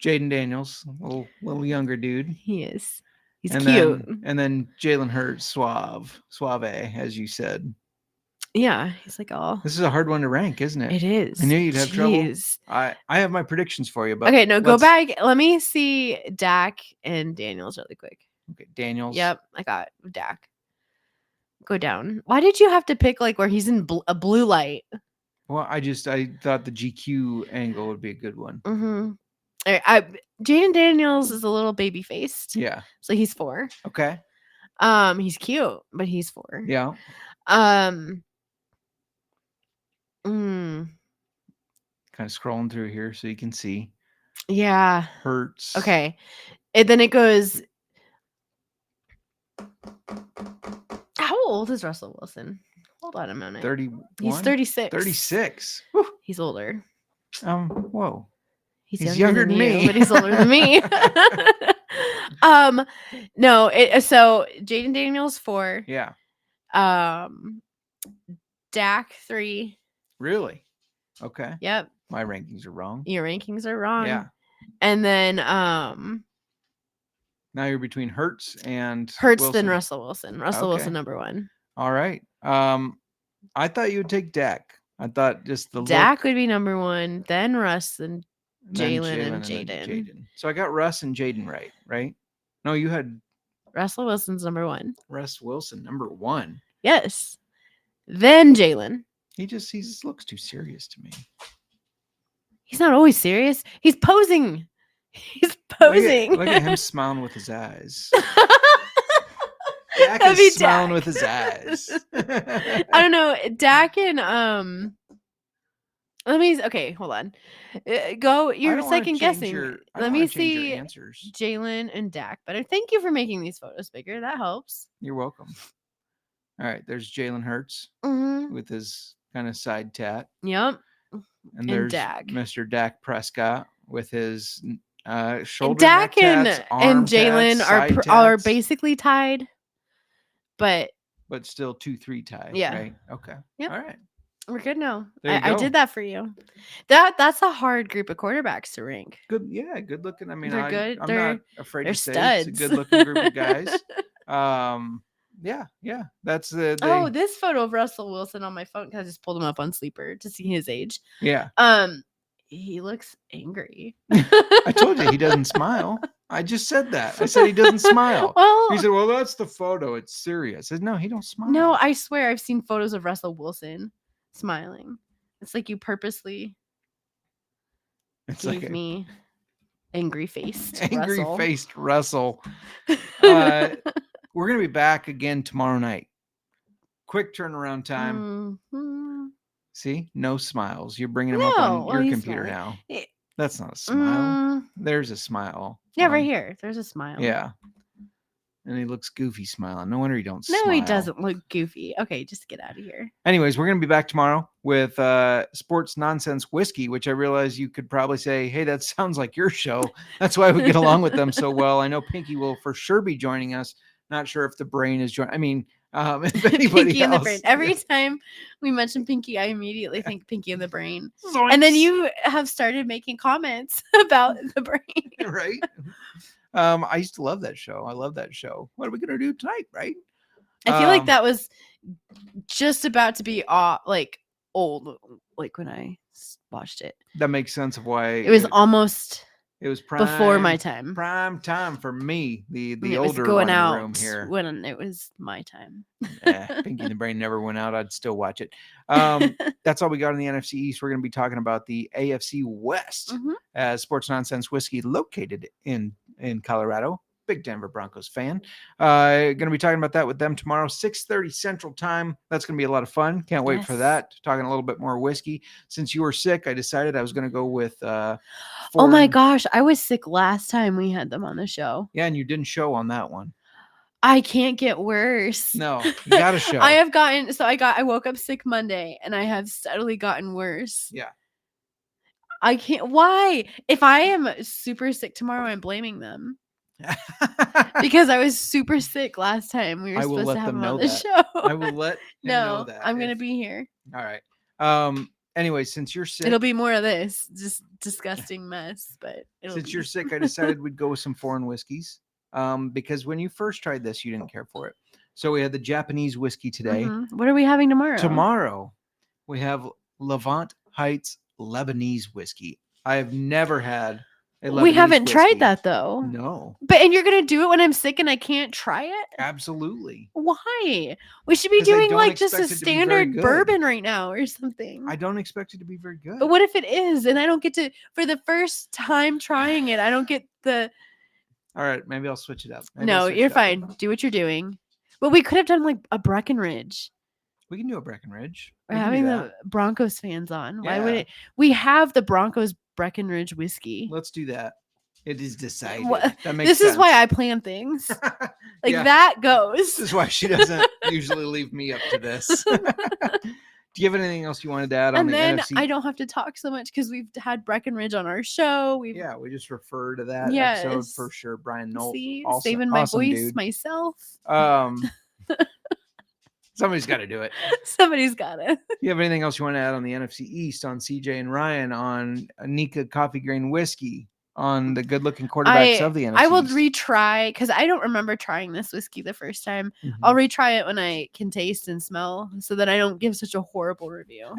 Jaden Daniels, a little younger dude. He is. He's and cute. And then Jalen Hurts, suave, as you said. Yeah, he's like all. This is a hard one to rank, isn't it? It is. I knew you'd have trouble. Jeez. I have my predictions for you, but okay, no, go back. Let me see Dak and Daniels really quick. Okay, Daniels. Yep, I got Dak. Go down. Why did you have to pick like where he's in a blue light? Well, I thought the GQ angle would be a good one. All right, Jaden Daniels is a little baby faced. Yeah. So he's 4. Okay. He's cute, but he's 4. Yeah. Kind of scrolling through here so you can see. Yeah. Hurts. Okay. And then it goes. How old is Russell Wilson? Hold on a minute. 31. He's 36. 36. He's older. Whoa. He's younger than me, but he's older than me. No. So Jaden Daniels 4. Yeah. Dak 3. Really? Okay. Yep. My rankings are wrong. Your rankings are wrong. Yeah. And then now you're between Hurts and Wilson. Then Russell Wilson. Russell Okay. Wilson number 1. All right. I thought you would take Dak. I thought just the Dak look, would be number 1, then Russ, then then Jalen and then Jaden. Jaden. So I got Russ and Jaden right? No, you had Russell Wilson's number 1. Russ Wilson number 1. Yes. Then Jalen. He just looks too serious to me. He's not always serious. He's posing. He's posing. Look at him smiling with his eyes. Dak That'd is be smiling Dak. with his eyes. I don't know. Dak and okay, hold on. Go. You're second guessing. Let me see answers. Jalen and Dak better. Thank you for making these photos bigger. That helps. You're welcome. All right, there's Jalen Hurts with his kind of side tat. Yep. And there's Dak. Mr. Dak Prescott with his shoulder. Dak tats, and Jalen are tats, basically tied, but still 2-3 tie. Yeah. Right. Okay. Yep. All right. We're good now. There you I go. did that for you. That's a hard group of quarterbacks to rank. Good. Yeah. Good looking. I mean, They're good. I'm They're- not afraid they're to say it's a studs. good looking group of guys. Yeah. That's the. Oh, this photo of Russell Wilson on my phone, because I just pulled him up on Sleeper to see his age. Yeah. He looks angry. I told you he doesn't smile. I just said that. I said he doesn't smile. Well, He said, "Well, that's the photo. It's serious." I said, "No, he don't smile." no, I swear I've seen photos of Russell Wilson smiling. It's like you purposely it's gave like me angry faced angry-faced Russell. We're gonna be back again tomorrow night. Quick turnaround time. Mhm. See, no smiles. You're bringing him up on No, your he's computer fine. now. Eh, That's not a smile. mm, There's a smile. yeah, right here. There's a smile. Yeah. And he looks goofy smiling. No wonder he don't smile. No, he doesn't look goofy. Okay, just get out of here. Anyways, we're going to be back tomorrow with Sports Nonsense Whiskey, which I realize you could probably say, hey, that sounds like your show. That's why we get along with them so well. I know Pinky will for sure be joining us. Not sure if the brain is joining. I mean, if anybody Pinky else. and the Brain. Every time we mention Pinky, I immediately think Pinky and the Brain. And then you have started making comments about the brain. Right? I used to love that show. I love that show. What are we going to do tonight, right? I feel like that was just about to be old, like when I watched it. That makes sense of why It was almost it was prime, before my time. prime time for me, the When it was older going one in the out room here. when it was my time. Pinky and the Brain never went out. I'd still watch it. That's all we got in the NFC East. We're going to be talking about the AFC West Mhm. as Sports Nonsense Whiskey, located in Colorado. Big Denver Broncos fan. Going to be talking about that with them tomorrow, 6:30 Central Time. That's going to be a lot of fun. Can't wait for Yes. that. Talking a little bit more whiskey. Since you were sick, I decided I was going to go with. Oh my foreign- gosh, I was sick last time we had them on the show. Yeah, and you didn't show on that one. I can't get worse. No, you got to show. I have gotten I woke up sick Monday and I have steadily gotten worse. Yeah. I can't. Why? If I am super sick tomorrow, I'm blaming them because I was super sick last time. We were I will supposed let to have them them know on the that. show. I will let him know No, that. I'm gonna if- be here. All right. Anyway, since you're sick, It'll be more of this, just disgusting mess. But since you're sick, I decided we'd go with some foreign whiskeys. Because when you first tried this, you didn't care for it. So we had the Japanese whiskey today. Mhm. What are we having tomorrow? Tomorrow, we have Levant Heights Lebanese whiskey. I have never had a We Lebanese haven't whiskey. tried that though. No, And you're gonna do it when I'm sick and I can't try it? absolutely. Why? We should be 'Cause I doing don't like just a expect it to be very standard good. bourbon right now or something. I don't expect it to be very good. But what if it is and I don't get to, for the first time trying it, I don't get the. All right, maybe I'll switch it up. Maybe I'll No, switch you're it up. fine. Do what you're doing. But we could have done like a Breckenridge. We can do a Breckenridge. We're We can do having that. the Broncos fans on. Why would Yeah. it? We have the Broncos Breckenridge whiskey. Let's do that. It is decided. What- That makes This is why sense. I plan things. Like Yeah. that This goes. is why she doesn't usually leave me up to this. Do you have anything else you wanted to add on And the then NFC? I don't have to talk so much because we've had Breckenridge on our show. We've Yeah, we just refer to that episode Yes. for sure. Brian Nolt, see, awesome, saving my awesome voice dude. myself. Somebody's got to do it. Somebody's got it. Do you have anything else you want to add on the NFC East, on CJ and Ryan, on Nika Coffee Grain Whiskey, on the good-looking quarterbacks of the NFC. I will retry because I don't remember trying this whiskey the first time. Mm-hmm. I'll retry it when I can taste and smell so that I don't give such a horrible review.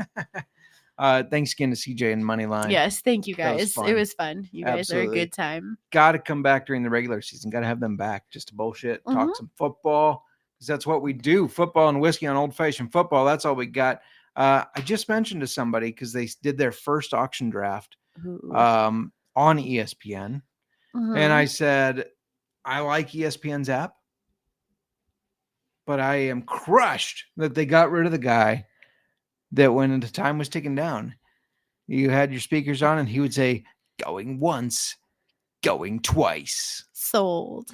Thanks again to CJ and Moneyline. Yes, thank you guys. It was fun. You guys are a good time. Got to come back during the regular season. Got to have them back just to bullshit, talk some football, because that's what we do. Football and whiskey on old-fashioned football. That's all we got. I just mentioned to somebody because they did their first auction draft on ESPN. And I said, I like ESPN's app, but I am crushed that they got rid of the guy that when the time was ticking down, you had your speakers on and he would say, going once, going twice. Sold.